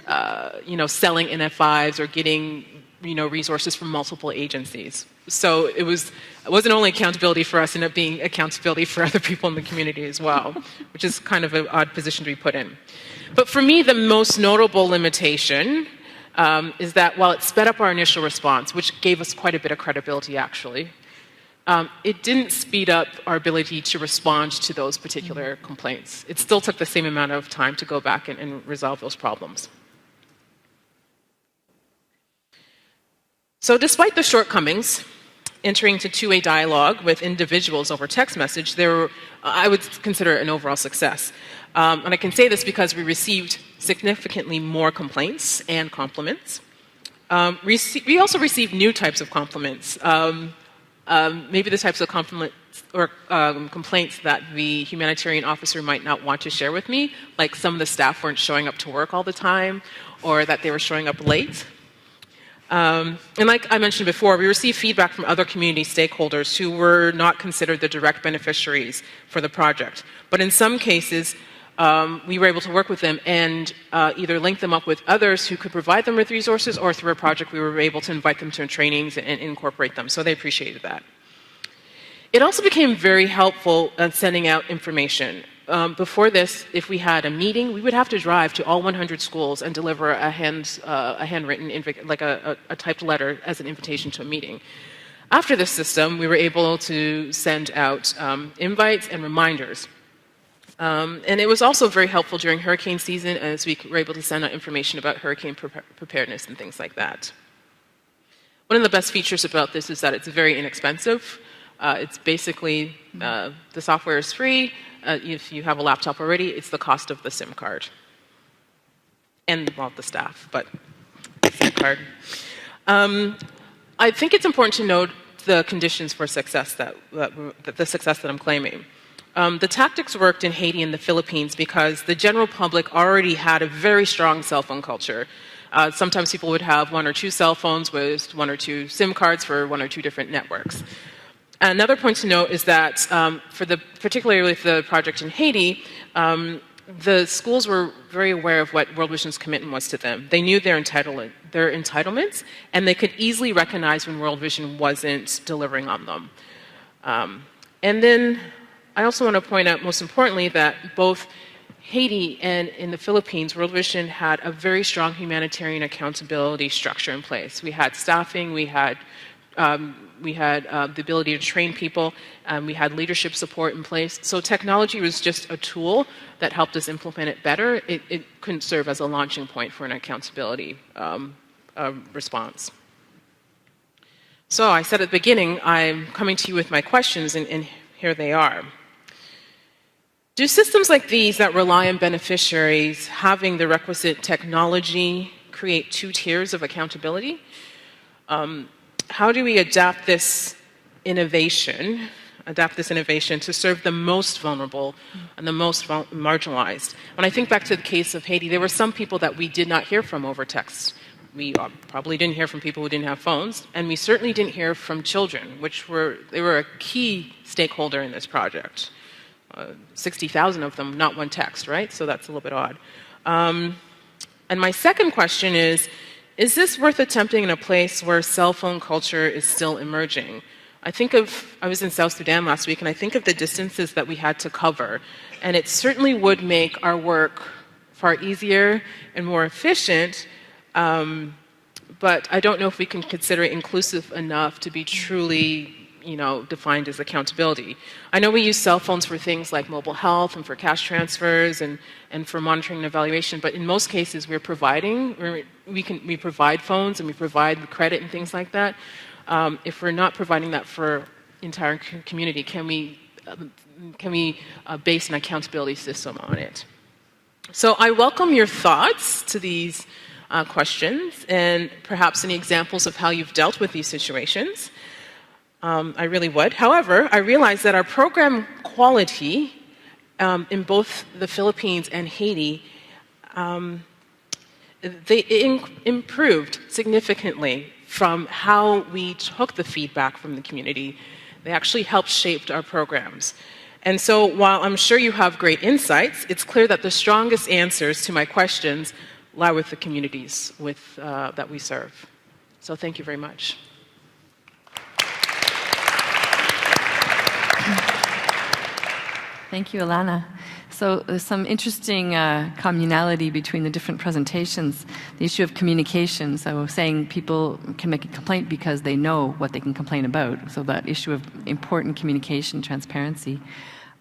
NFIs or getting, resources from multiple agencies. So it wasn't only accountability for us, it ended up being accountability for other people in the community as well, which is kind of an odd position to be put in. But for me, the most notable limitation is that while it sped up our initial response, which gave us quite a bit of credibility actually, it didn't speed up our ability to respond to those particular complaints. It still took the same amount of time to go back and resolve those problems. So despite the shortcomings, entering into two-way dialogue with individuals over text message, I would consider it an overall success. And I can say this because we received significantly more complaints and compliments. We also received new types of compliments, maybe the types of compliments or complaints that the humanitarian officer might not want to share with me, like some of the staff weren't showing up to work all the time, or that they were showing up late. And like I mentioned before, we received feedback from other community stakeholders who were not considered the direct beneficiaries for the project. But in some cases, we were able to work with them and either link them up with others who could provide them with resources, or through a project we were able to invite them to trainings and incorporate them. So they appreciated that. It also became very helpful at sending out information. Before this, if we had a meeting, we would have to drive to all 100 schools and deliver a handwritten, like a typed letter as an invitation to a meeting. After this system, we were able to send out invites and reminders. And it was also very helpful during hurricane season, as we were able to send out information about hurricane preparedness and things like that. One of the best features about this is that it's very inexpensive. It's basically, the software is free. If you have a laptop already, it's the cost of the SIM card. And, well, the staff, but the SIM card. I think it's important to note the conditions for success the success that I'm claiming. The tactics worked in Haiti and the Philippines because the general public already had a very strong cell phone culture. Sometimes people would have 1 or 2 cell phones with 1 or 2 SIM cards for 1 or 2 different networks. Another point to note is that particularly with the project in Haiti, the schools were very aware of what World Vision's commitment was to them. They knew their entitlements, and they could easily recognize when World Vision wasn't delivering on them. And then I also want to point out, most importantly, that both Haiti and in the Philippines, World Vision had a very strong humanitarian accountability structure in place. We had staffing, we had the ability to train people, we had leadership support in place. So technology was just a tool that helped us implement it better. It couldn't serve as a launching point for an accountability response. So I said at the beginning, I'm coming to you with my questions, and here they are. Do systems like these that rely on beneficiaries having the requisite technology create 2 tiers of accountability? How do we adapt this innovation to serve the most vulnerable and the most marginalized? When I think back to the case of Haiti, there were some people that we did not hear from over text. We probably didn't hear from people who didn't have phones, and we certainly didn't hear from children, they were a key stakeholder in this project. 60,000 of them, not 1 text, right? So that's a little bit odd. And my second question is this worth attempting in a place where cell phone culture is still emerging? I was in South Sudan last week, and I think of the distances that we had to cover, and it certainly would make our work far easier and more efficient, but I don't know if we can consider it inclusive enough to be truly defined as accountability. I know we use cell phones for things like mobile health and for cash transfers and for monitoring and evaluation, but in most cases we provide phones and we provide credit and things like that. If we're not providing that for entire community, can we base an accountability system on it? So I welcome your thoughts to these questions and perhaps any examples of how you've dealt with these situations. I really would. However, I realize that our program quality in both the Philippines and Haiti, they improved significantly from how we took the feedback from the community. They actually helped shape our programs. And so while I'm sure you have great insights, it's clear that the strongest answers to my questions lie with the communities that we serve. So thank you very much. Thank you, Alana. So there's some interesting communality between the different presentations. The issue of communication, so saying people can make a complaint because they know what they can complain about. So that issue of important communication, transparency.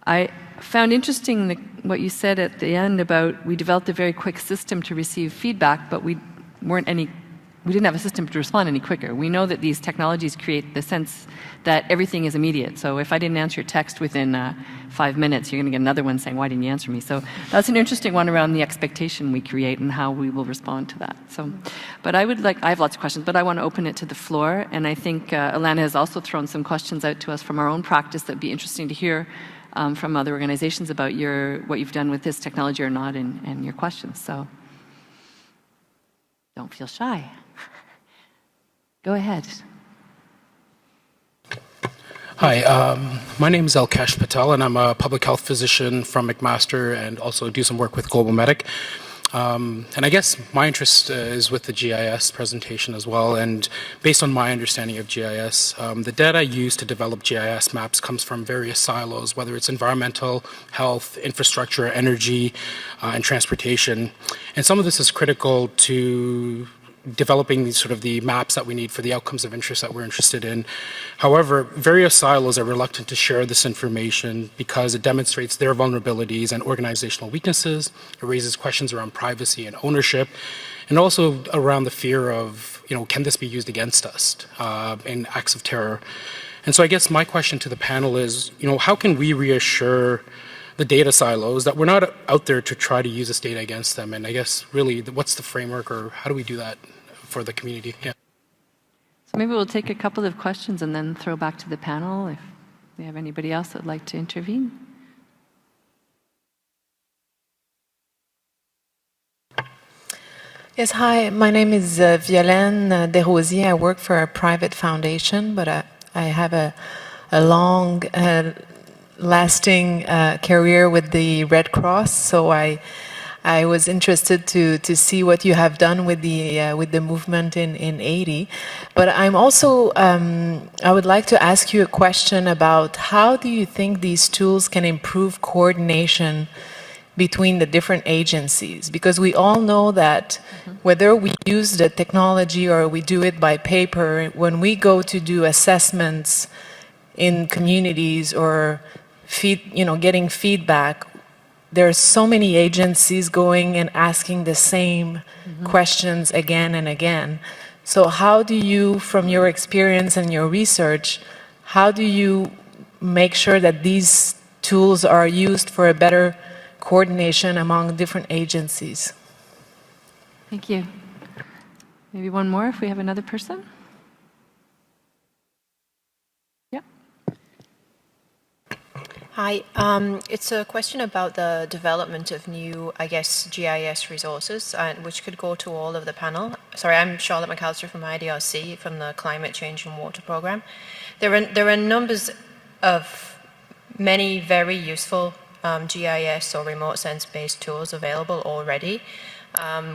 I found interesting what you said at the end about we developed a very quick system to receive feedback, but we didn't have a system to respond any quicker. We know that these technologies create the sense that everything is immediate. So if I didn't answer your text within 5 minutes, you're going to get another one saying, why didn't you answer me? So that's an interesting one around the expectation we create and how we will respond to that. So, but I have lots of questions, but I want to open it to the floor. And I think Alana has also thrown some questions out to us from our own practice that would be interesting to hear from other organizations about what you've done with this technology or not and your questions. So don't feel shy. Go ahead. Hi, my name is Alkesh Patel, and I'm a public health physician from McMaster and also do some work with Global Medic. And I guess my interest is with the GIS presentation as well. And based on my understanding of GIS, the data used to develop GIS maps comes from various silos, whether it's environmental, health, infrastructure, energy, and transportation. And some of this is critical to developing the maps that we need for the outcomes of interest that we're interested in. However, various silos are reluctant to share this information because it demonstrates their vulnerabilities and organizational weaknesses. It raises questions around privacy and ownership, and also around the fear of, can this be used against us in acts of terror? And so I guess my question to the panel is, how can we reassure the data silos that we're not out there to try to use this data against them? And I guess really, what's the framework, or how do we do that for the community? Yeah. So maybe we'll take a couple of questions and then throw back to the panel if we have anybody else that would like to intervene. Yes, hi, my name is Violaine Desrosiers. I work for a private foundation, but I have a long lasting career with the Red Cross, so I was interested to see what you have done with the movement in Haiti. But I'm also I would like to ask you a question about how do you think these tools can improve coordination between the different agencies? Because we all know that whether we use the technology or we do it by paper, when we go to do assessments in communities or getting feedback, there are so many agencies going and asking the same questions again and again. So how do you, from your experience and your research, how do you make sure that these tools are used for a better coordination among different agencies? Thank you. Maybe one more if we have another person. Hi, it's a question about the development of new, GIS resources, which could go to all of the panel. Sorry, I'm Charlotte McAllister from IDRC, from the Climate Change and Water Program. There are numbers of many very useful GIS or remote sense-based tools available already,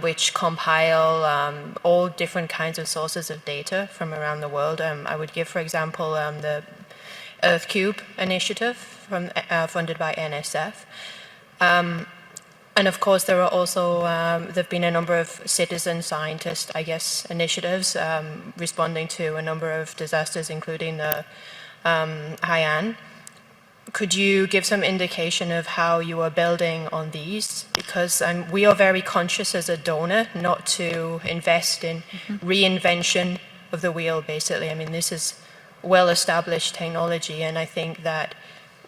which compile all different kinds of sources of data from around the world. I would give, for example, the EarthCube initiative funded by NSF. And of course, there are also, there have been a number of citizen scientist, initiatives responding to a number of disasters, including the Haiyan. Could you give some indication of how you are building on these? Because we are very conscious as a donor not to invest in reinvention of the wheel, basically. I mean, this is well-established technology, and I think that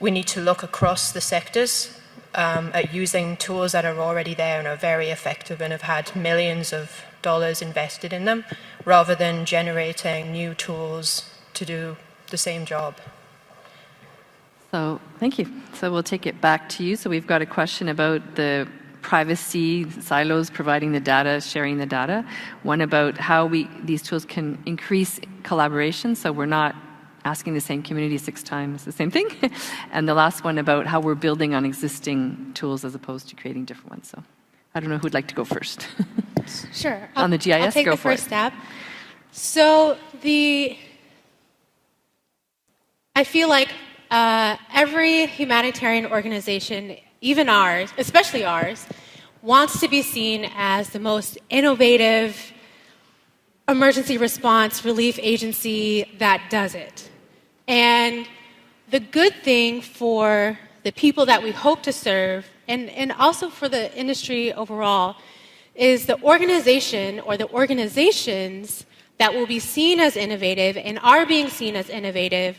we need to look across the sectors at using tools that are already there and are very effective and have had millions of dollars invested in them, rather than generating new tools to do the same job. So thank you. So we'll take it back to you. So we've got a question about the privacy silos providing the data, sharing the data. One about how these tools can increase collaboration, so we're not asking the same community 6 times the same thing. And the last one about how we're building on existing tools as opposed to creating different ones. So I don't know who'd like to go first. Sure. On the GIS, I'll take go the for first it. stab. So I feel like every humanitarian organization, even ours, especially ours, wants to be seen as the most innovative emergency response relief agency that does it. And the good thing for the people that we hope to serve, and also for the industry overall, is the organization or the organizations that will be seen as innovative and are being seen as innovative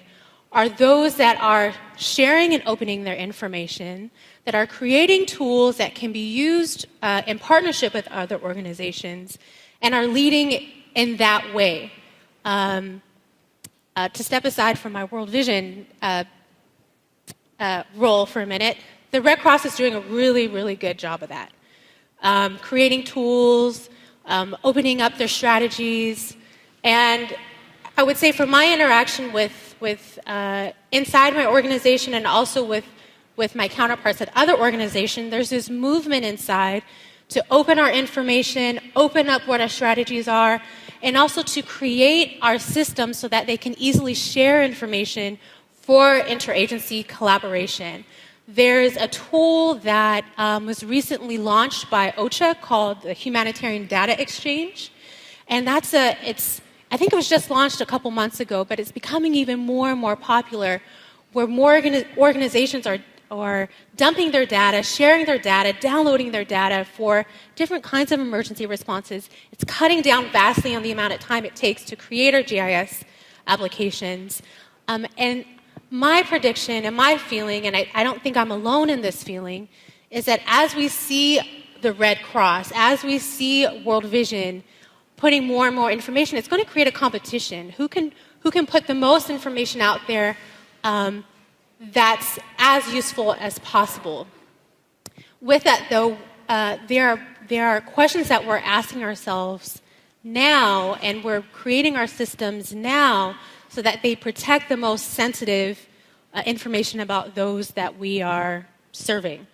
are those that are sharing and opening their information, that are creating tools that can be used in partnership with other organizations, and are leading in that way. To step aside from my World Vision role for a minute, the Red Cross is doing a really, really good job of that. Creating tools, opening up their strategies, and I would say from my interaction with inside my organization and also with my counterparts at other organizations, there's this movement inside to open our information, open up what our strategies are, and also to create our systems so that they can easily share information for interagency collaboration. There's a tool that was recently launched by OCHA called the Humanitarian Data Exchange, and I think it was just launched a couple months ago, but it's becoming even more and more popular, where more organizations are dumping their data, sharing their data, downloading their data for different kinds of emergency responses. It's cutting down vastly on the amount of time it takes to create our GIS applications. And my prediction and my feeling, and I don't think I'm alone in this feeling, is that as we see the Red Cross, as we see World Vision putting more and more information, it's going to create a competition. Who can put the most information out there that's as useful as possible? With that, though, there are questions that we're asking ourselves now, and we're creating our systems now so that they protect the most sensitive information about those that we are serving.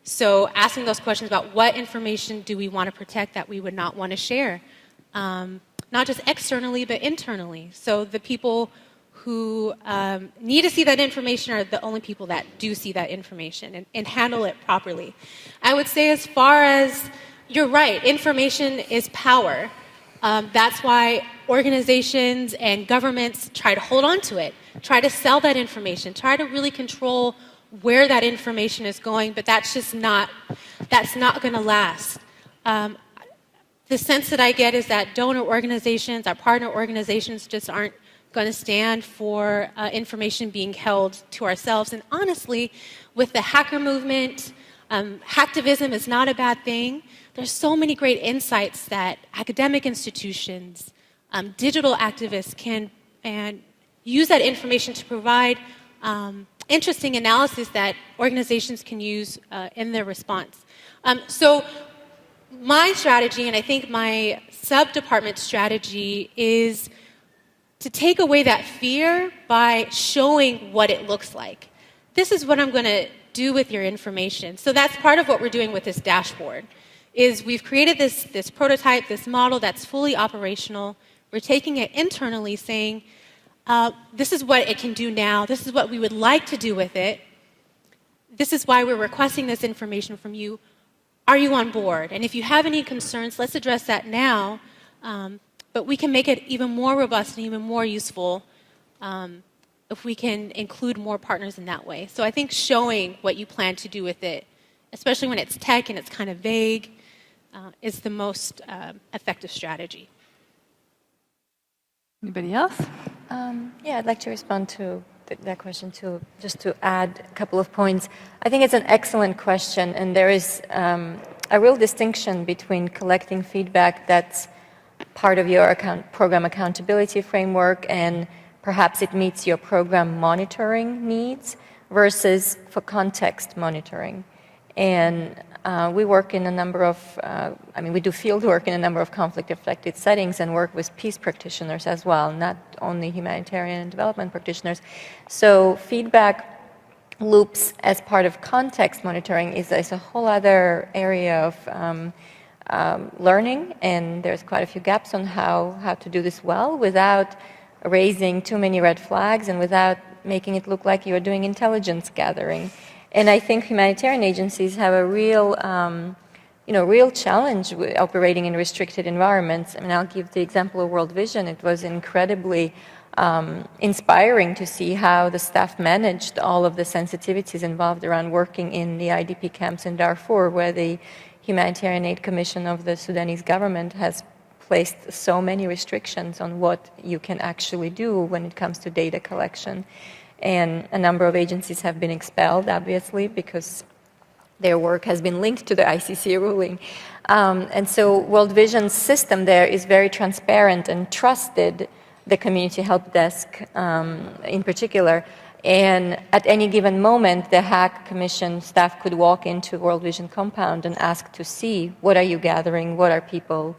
So asking those questions about what information do we want to protect that we would not want to share, not just externally, but internally. So the people who need to see that information are the only people that do see that information and handle it properly. I would say, as far as, you're right, information is power. That's why organizations and governments try to hold on to it, try to sell that information, try to really control where that information is going, but that's not going to last. The sense that I get is that donor organizations, our partner organizations, just aren't going to stand for information being held to ourselves. And honestly, with the hacker movement, hacktivism is not a bad thing. There's so many great insights that academic institutions, digital activists can use that information to provide interesting analysis that organizations can use in their response. So my strategy, and I think my sub-department strategy, is to take away that fear by showing what it looks like. This is what I'm going to do with your information. So that's part of what we're doing with this dashboard, is we've created this prototype, this model that's fully operational. We're taking it internally, saying, this is what it can do now. This is what we would like to do with it. This is why we're requesting this information from you. Are you on board? And if you have any concerns, let's address that now. But we can make it even more robust and even more useful if we can include more partners in that way. So I think showing what you plan to do with it, especially when it's tech and it's kind of vague, is the most effective strategy. Anybody else? Yeah, I'd like to respond to that question too, just to add a couple of points. I think it's an excellent question, and there is a real distinction between collecting feedback that's part of your program accountability framework and perhaps it meets your program monitoring needs versus for context monitoring. And we work in a number of, we do field work in a number of conflict-affected settings and work with peace practitioners as well, not only humanitarian and development practitioners. So feedback loops as part of context monitoring is a whole other area of learning, and there's quite a few gaps on how to do this well without raising too many red flags and without making it look like you're doing intelligence gathering. And I think humanitarian agencies have a real, real challenge with operating in restricted environments. I mean, I'll give the example of World Vision. It was incredibly inspiring to see how the staff managed all of the sensitivities involved around working in the IDP camps in Darfur, where the Humanitarian Aid Commission of the Sudanese government has placed so many restrictions on what you can actually do when it comes to data collection. And a number of agencies have been expelled, obviously, because their work has been linked to the ICC ruling. And so World Vision's system there is very transparent and trusted, the community help desk in particular. And at any given moment, the HAC Commission staff could walk into World Vision compound and ask to see what are you gathering, what are people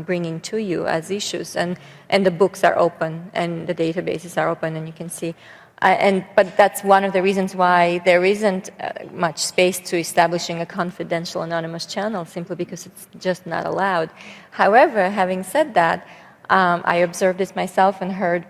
bringing to you as issues, and the books are open and the databases are open, and you can see. But that's one of the reasons why there isn't much space to establishing a confidential anonymous channel, simply because it's just not allowed. However, having said that, I observed this myself and heard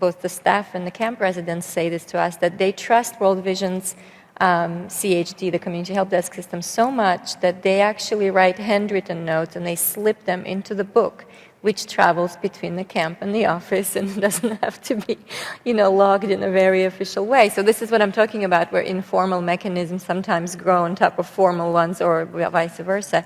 both the staff and the camp residents say this to us, that they trust World Vision's CHD, the Community Help Desk system, so much that they actually write handwritten notes and they slip them into the book, which travels between the camp and the office and doesn't have to be, logged in a very official way. So this is what I'm talking about, where informal mechanisms sometimes grow on top of formal ones, or vice versa.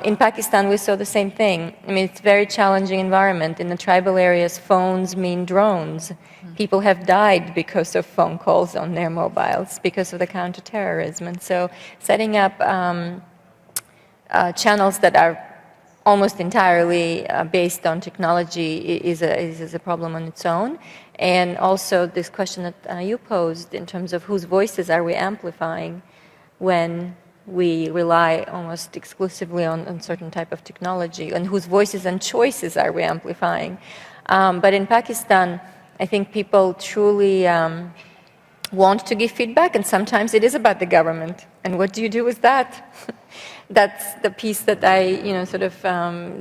In Pakistan, we saw the same thing. I mean, it's a very challenging environment. In the tribal areas, phones mean drones. People have died because of phone calls on their mobiles, because of the counterterrorism. And so setting up channels that are almost entirely based on technology is a problem on its own. And also this question that you posed in terms of whose voices are we amplifying when we rely almost exclusively on certain type of technology, and whose voices and choices are we amplifying. But in Pakistan, I think people truly want to give feedback, and sometimes it is about the government. And what do you do with that? That's the piece that I,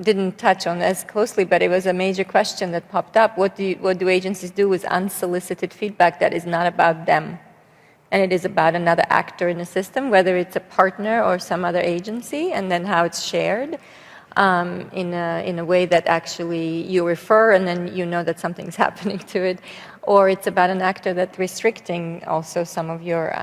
didn't touch on as closely, but it was a major question that popped up. What do agencies do with unsolicited feedback that is not about them? And it is about another actor in the system, whether it's a partner or some other agency, and then how it's shared in a way that actually you refer and then you know that something's happening to it, or it's about an actor that's restricting also some of your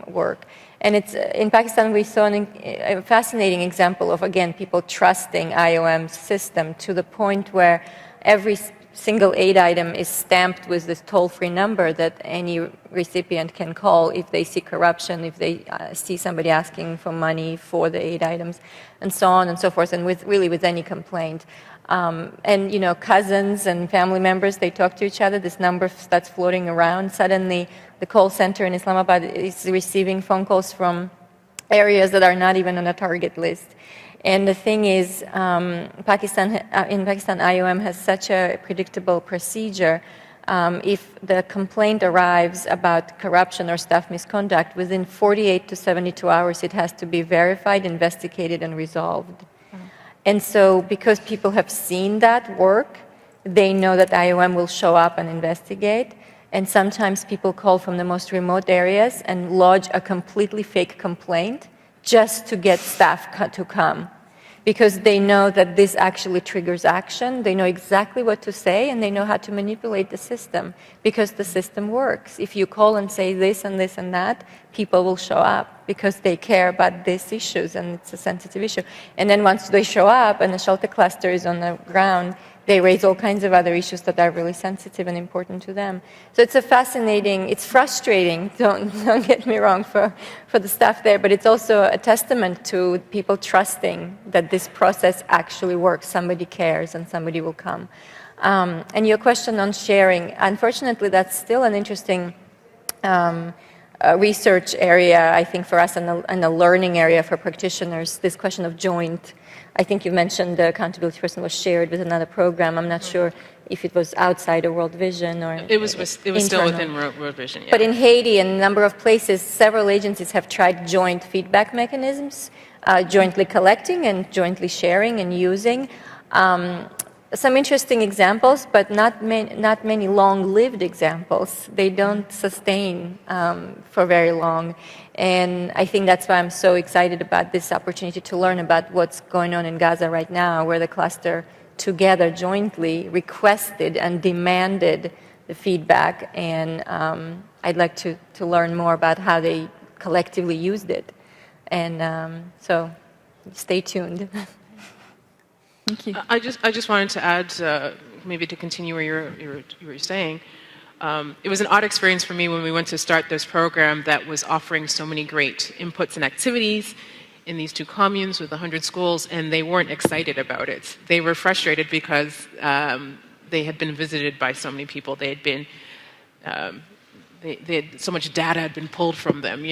work. And it's in Pakistan we saw a fascinating example of, again, people trusting IOM's system to the point where every single aid item is stamped with this toll-free number that any recipient can call if they see corruption, if they see somebody asking for money for the aid items, and so on and so forth, and with any complaint. And cousins and family members, they talk to each other, this number starts floating around. Suddenly the call center in Islamabad is receiving phone calls from areas that are not even on a target list. And the thing is, in Pakistan, IOM has such a predictable procedure. If the complaint arrives about corruption or staff misconduct, within 48 to 72 hours, it has to be verified, investigated, and resolved. And so because people have seen that work, they know that IOM will show up and investigate. And sometimes people call from the most remote areas and lodge a completely fake complaint just to get staff to come, because they know that this actually triggers action. They know exactly what to say, and they know how to manipulate the system, because the system works. If you call and say this and this and that, people will show up because they care about these issues, and it's a sensitive issue. And then once they show up and the shelter cluster is on the ground, they raise all kinds of other issues that are really sensitive and important to them. So it's a fascinating, it's frustrating, don't get me wrong for the staff there, but it's also a testament to people trusting that this process actually works, somebody cares and somebody will come. And your question on sharing, unfortunately that's still an interesting research area, I think, for us, and a learning area for practitioners, this question of joint. I think you mentioned the accountability person was shared with another program. I'm not sure if it was outside of World Vision or it was still within World Vision. Yeah. But in Haiti and a number of places, several agencies have tried joint feedback mechanisms, jointly collecting and jointly sharing and using. Some interesting examples, but not many long-lived examples. They don't sustain for very long. And I think that's why I'm so excited about this opportunity to learn about what's going on in Gaza right now, where the cluster together jointly requested and demanded the feedback. And I'd like to learn more about how they collectively used it. And so stay tuned. Thank you. I just wanted to add, maybe to continue where you were saying, it was an odd experience for me when we went to start this program that was offering so many great inputs and activities in these two communes with 100 schools, and they weren't excited about it. They were frustrated because they had been visited by so many people. They had been, they had, so much data had been pulled from them,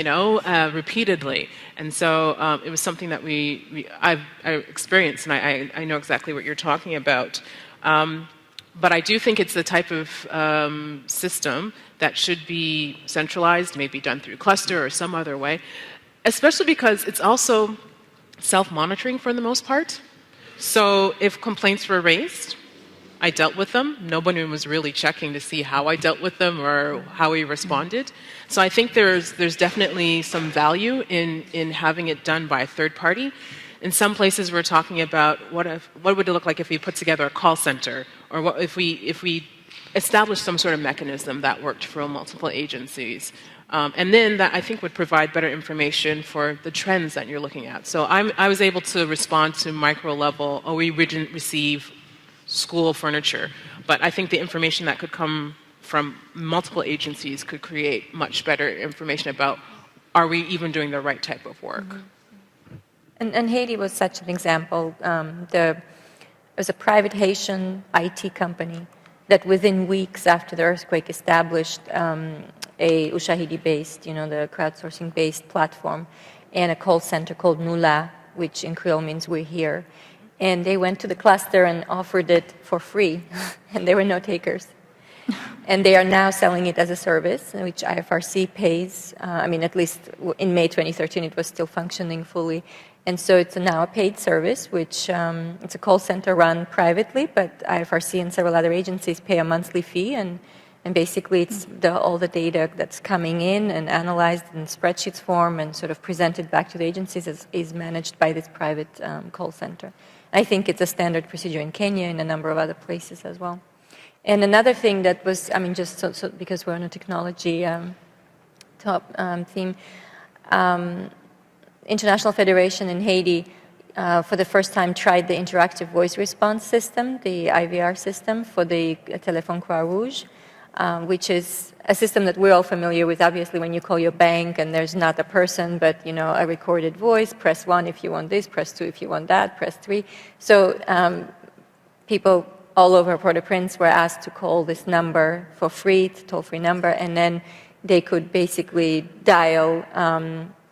repeatedly. And so it was something that I experienced, and I know exactly what you're talking about. But I do think it's the type of system that should be centralized, maybe done through cluster or some other way, especially because it's also self-monitoring for the most part. So if complaints were raised, I dealt with them. Nobody was really checking to see how I dealt with them or how we responded. So I think there's definitely some value in having it done by a third party. In some places, we're talking about what would it look like if we put together a call center, or what if we established some sort of mechanism that worked for multiple agencies, and then that I think would provide better information for the trends that you're looking at. So I was able to respond to micro level. Oh, we didn't receive school furniture, but I think the information that could come from multiple agencies could create much better information about, are we even doing the right type of work? Mm-hmm. And Haiti was such an example. There was a private Haitian IT company that within weeks after the earthquake established a Ushahidi-based, the crowdsourcing-based platform, and a call center called Nula, which in Creole means we're here. And they went to the cluster and offered it for free, and there were no takers. And they are now selling it as a service, which IFRC pays. At least in May 2013, it was still functioning fully. And so it's now a paid service, which it's a call center run privately, but IFRC and several other agencies pay a monthly fee, and basically it's all the data that's coming in and analyzed in spreadsheets form and sort of presented back to the agencies is managed by this private call center. I think it's a standard procedure in Kenya and a number of other places as well. And another thing that was, just so because we're on a technology top theme, International Federation in Haiti, for the first time, tried the interactive voice response system, the IVR system, for the Téléphone Croix-Rouge, which is a system that we're all familiar with. Obviously, when you call your bank and there's not a person, but a recorded voice, press 1 if you want this, press 2 if you want that, press 3. So people all over Port-au-Prince were asked to call this number for free, toll-free number, and then they could basically dial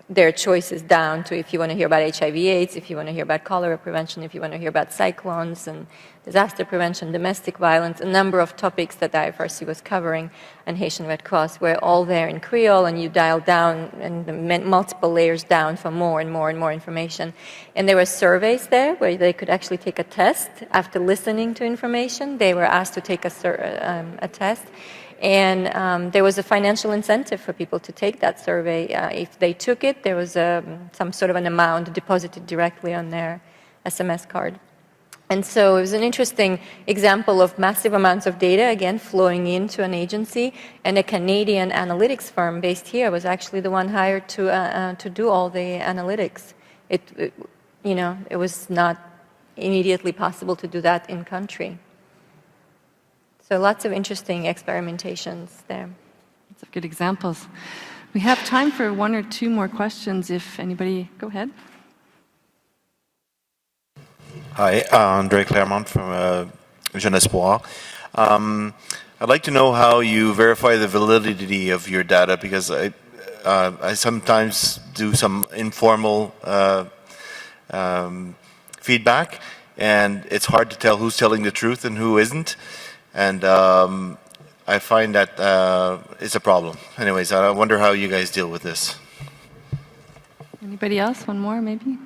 their choices down to if you want to hear about HIV/AIDS, if you want to hear about cholera prevention, if you want to hear about cyclones and disaster prevention, domestic violence, a number of topics that the IFRC was covering, and Haitian Red Cross were all there in Creole, and you dial down and multiple layers down for more and more and more information. And there were surveys there where they could actually take a test after listening to information. They were asked to take a test. And there was a financial incentive for people to take that survey. If they took it, there was some sort of an amount deposited directly on their SMS card. And so it was an interesting example of massive amounts of data, again, flowing into an agency. And a Canadian analytics firm based here was actually the one hired to do all the analytics. It was not immediately possible to do that in country. So lots of interesting experimentations there. Lots of good examples. We have time for one or two more questions if anybody, go ahead. Hi, Andre Claremont from Jeune Espoir. I'd like to know how you verify the validity of your data, because I sometimes do some informal feedback, and it's hard to tell who's telling the truth and who isn't. And I find that it's a problem. Anyways, I wonder how you guys deal with this. Anybody else? One more, maybe?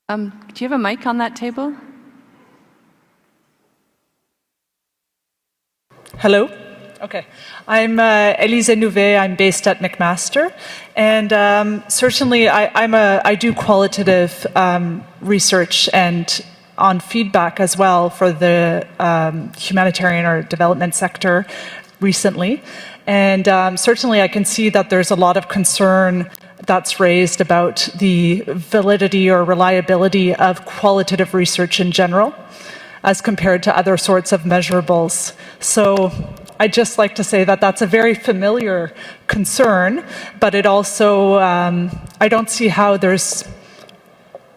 Do you have a mic on that table? Hello. Okay. I'm Elise Nouvet. I'm based at McMaster, and certainly I do qualitative research and on feedback as well for the humanitarian or development sector recently, and certainly I can see that there's a lot of concern that's raised about the validity or reliability of qualitative research in general as compared to other sorts of measurables. So I'd just like to say that that's a very familiar concern, but it also, I don't see how there's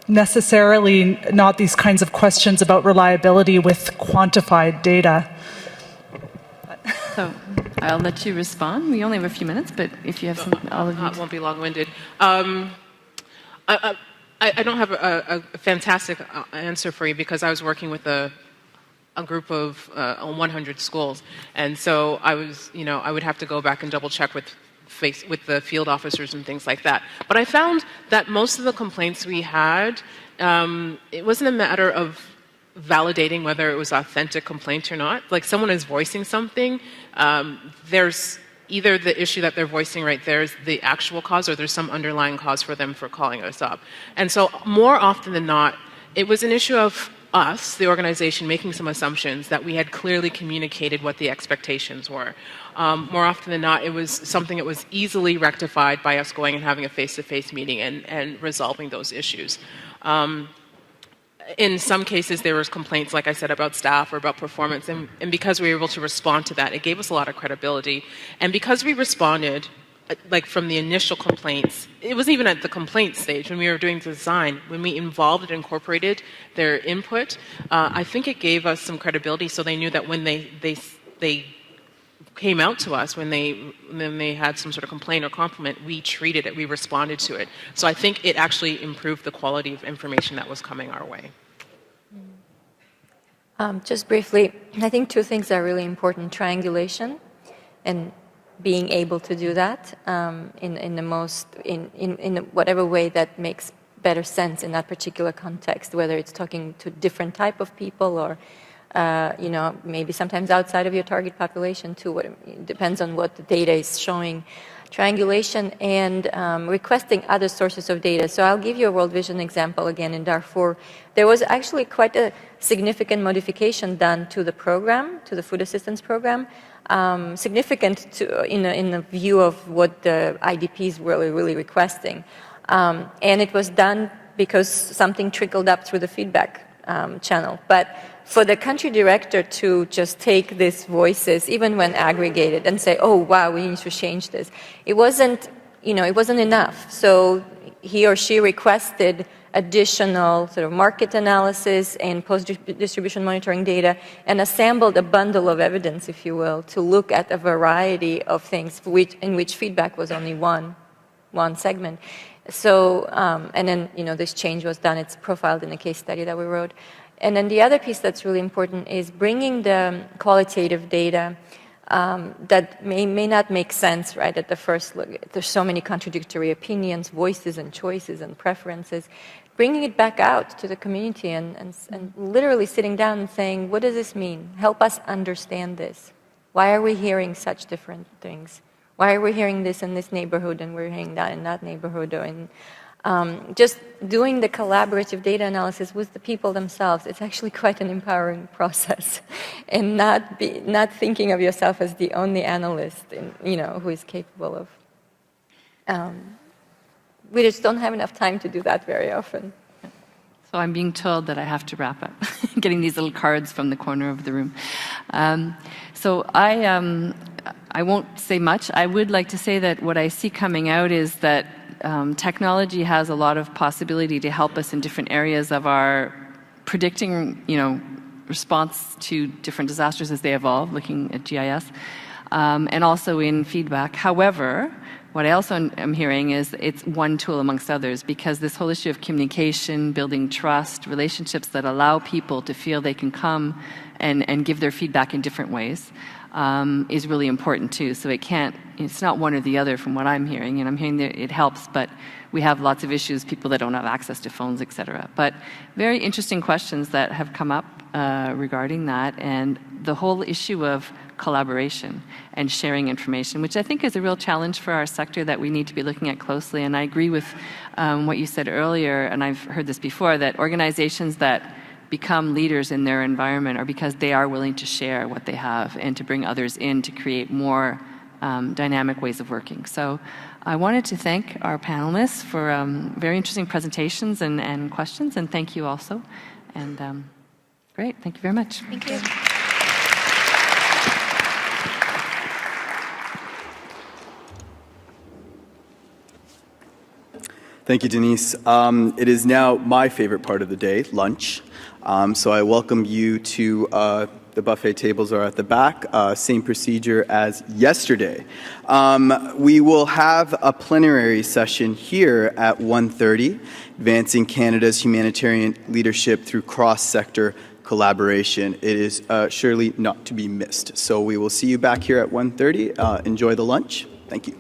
necessarily not these kinds of questions about reliability with quantified data. So I'll let you respond. We only have a few minutes, but if you have some, all of you. It won't be long-winded. I don't have a fantastic answer for you, because I was working with a group of 100 schools, and so I was, I would have to go back and double check with the field officers and things like that. But I found that most of the complaints we had, it wasn't a matter of validating whether it was authentic complaint or not. Like, someone is voicing something, there's either the issue that they're voicing right there is the actual cause, or there's some underlying cause for them for calling us up. And so more often than not, it was an issue of us, the organization, making some assumptions that we had clearly communicated what the expectations were. More often than not, it was something that was easily rectified by us going and having a face-to-face meeting and resolving those issues. In some cases, there was complaints, like I said, about staff or about performance, and because we were able to respond to that, it gave us a lot of credibility. And because we responded, like from the initial complaints, it wasn't even at the complaint stage when we were doing the design, when we involved and incorporated their input, I think it gave us some credibility, so they knew that when they came out to us, when they had some sort of complaint or compliment, we treated it, we responded to it. So I think it actually improved the quality of information that was coming our way. Just briefly, I think two things are really important: triangulation, and being able to do that in whatever way that makes better sense in that particular context, whether it's talking to different type of people or maybe sometimes outside of your target population too. It depends on what the data is showing. Triangulation and requesting other sources of data. So I'll give you a World Vision example again in Darfur. There was actually quite a significant modification done to the program, to the food assistance program, significant in the view of what the IDPs were really requesting. And it was done because something trickled up through the feedback channel. But for the country director to just take these voices, even when aggregated, and say, "Oh, wow, we need to change this," it wasn't enough. So he or she requested additional sort of market analysis and post-distribution monitoring data, and assembled a bundle of evidence, if you will, to look at a variety of things in which feedback was only one segment. So, and then, this change was done. It's profiled in a case study that we wrote. And then the other piece that's really important is bringing the qualitative data that may not make sense right at the first look. There's so many contradictory opinions, voices and choices and preferences. Bringing it back out to the community and literally sitting down and saying, what does this mean? Help us understand this. Why are we hearing such different things? Why are we hearing this in this neighborhood and we're hearing that in that neighborhood? Or just doing the collaborative data analysis with the people themselves, it's actually quite an empowering process. And not thinking of yourself as the only analyst who is capable of. We just don't have enough time to do that very often. So I'm being told that I have to wrap up, getting these little cards from the corner of the room. So I won't say much. I would like to say that what I see coming out is that technology has a lot of possibility to help us in different areas of our predicting, response to different disasters as they evolve, looking at GIS, and also in feedback. However, what I also am hearing is it's one tool amongst others, because this whole issue of communication, building trust, relationships that allow people to feel they can come and give their feedback in different ways is really important too. So it's not one or the other from what I'm hearing, and I'm hearing that it helps, but we have lots of issues, people that don't have access to phones, etc. But very interesting questions that have come up regarding that, and the whole issue of collaboration and sharing information, which I think is a real challenge for our sector that we need to be looking at closely. And I agree with what you said earlier, and I've heard this before, that organizations that become leaders in their environment are because they are willing to share what they have and to bring others in to create more dynamic ways of working. So I wanted to thank our panelists for very interesting presentations and questions, and thank you also. And great, thank you very much. Thank you. Thank you, Denise. It is now my favorite part of the day, lunch. So I welcome you to the buffet tables are at the back, same procedure as yesterday. We will have a plenary session here at 1:30, advancing Canada's humanitarian leadership through cross-sector collaboration. It is surely not to be missed. So we will see you back here at 1:30. Enjoy the lunch. Thank you.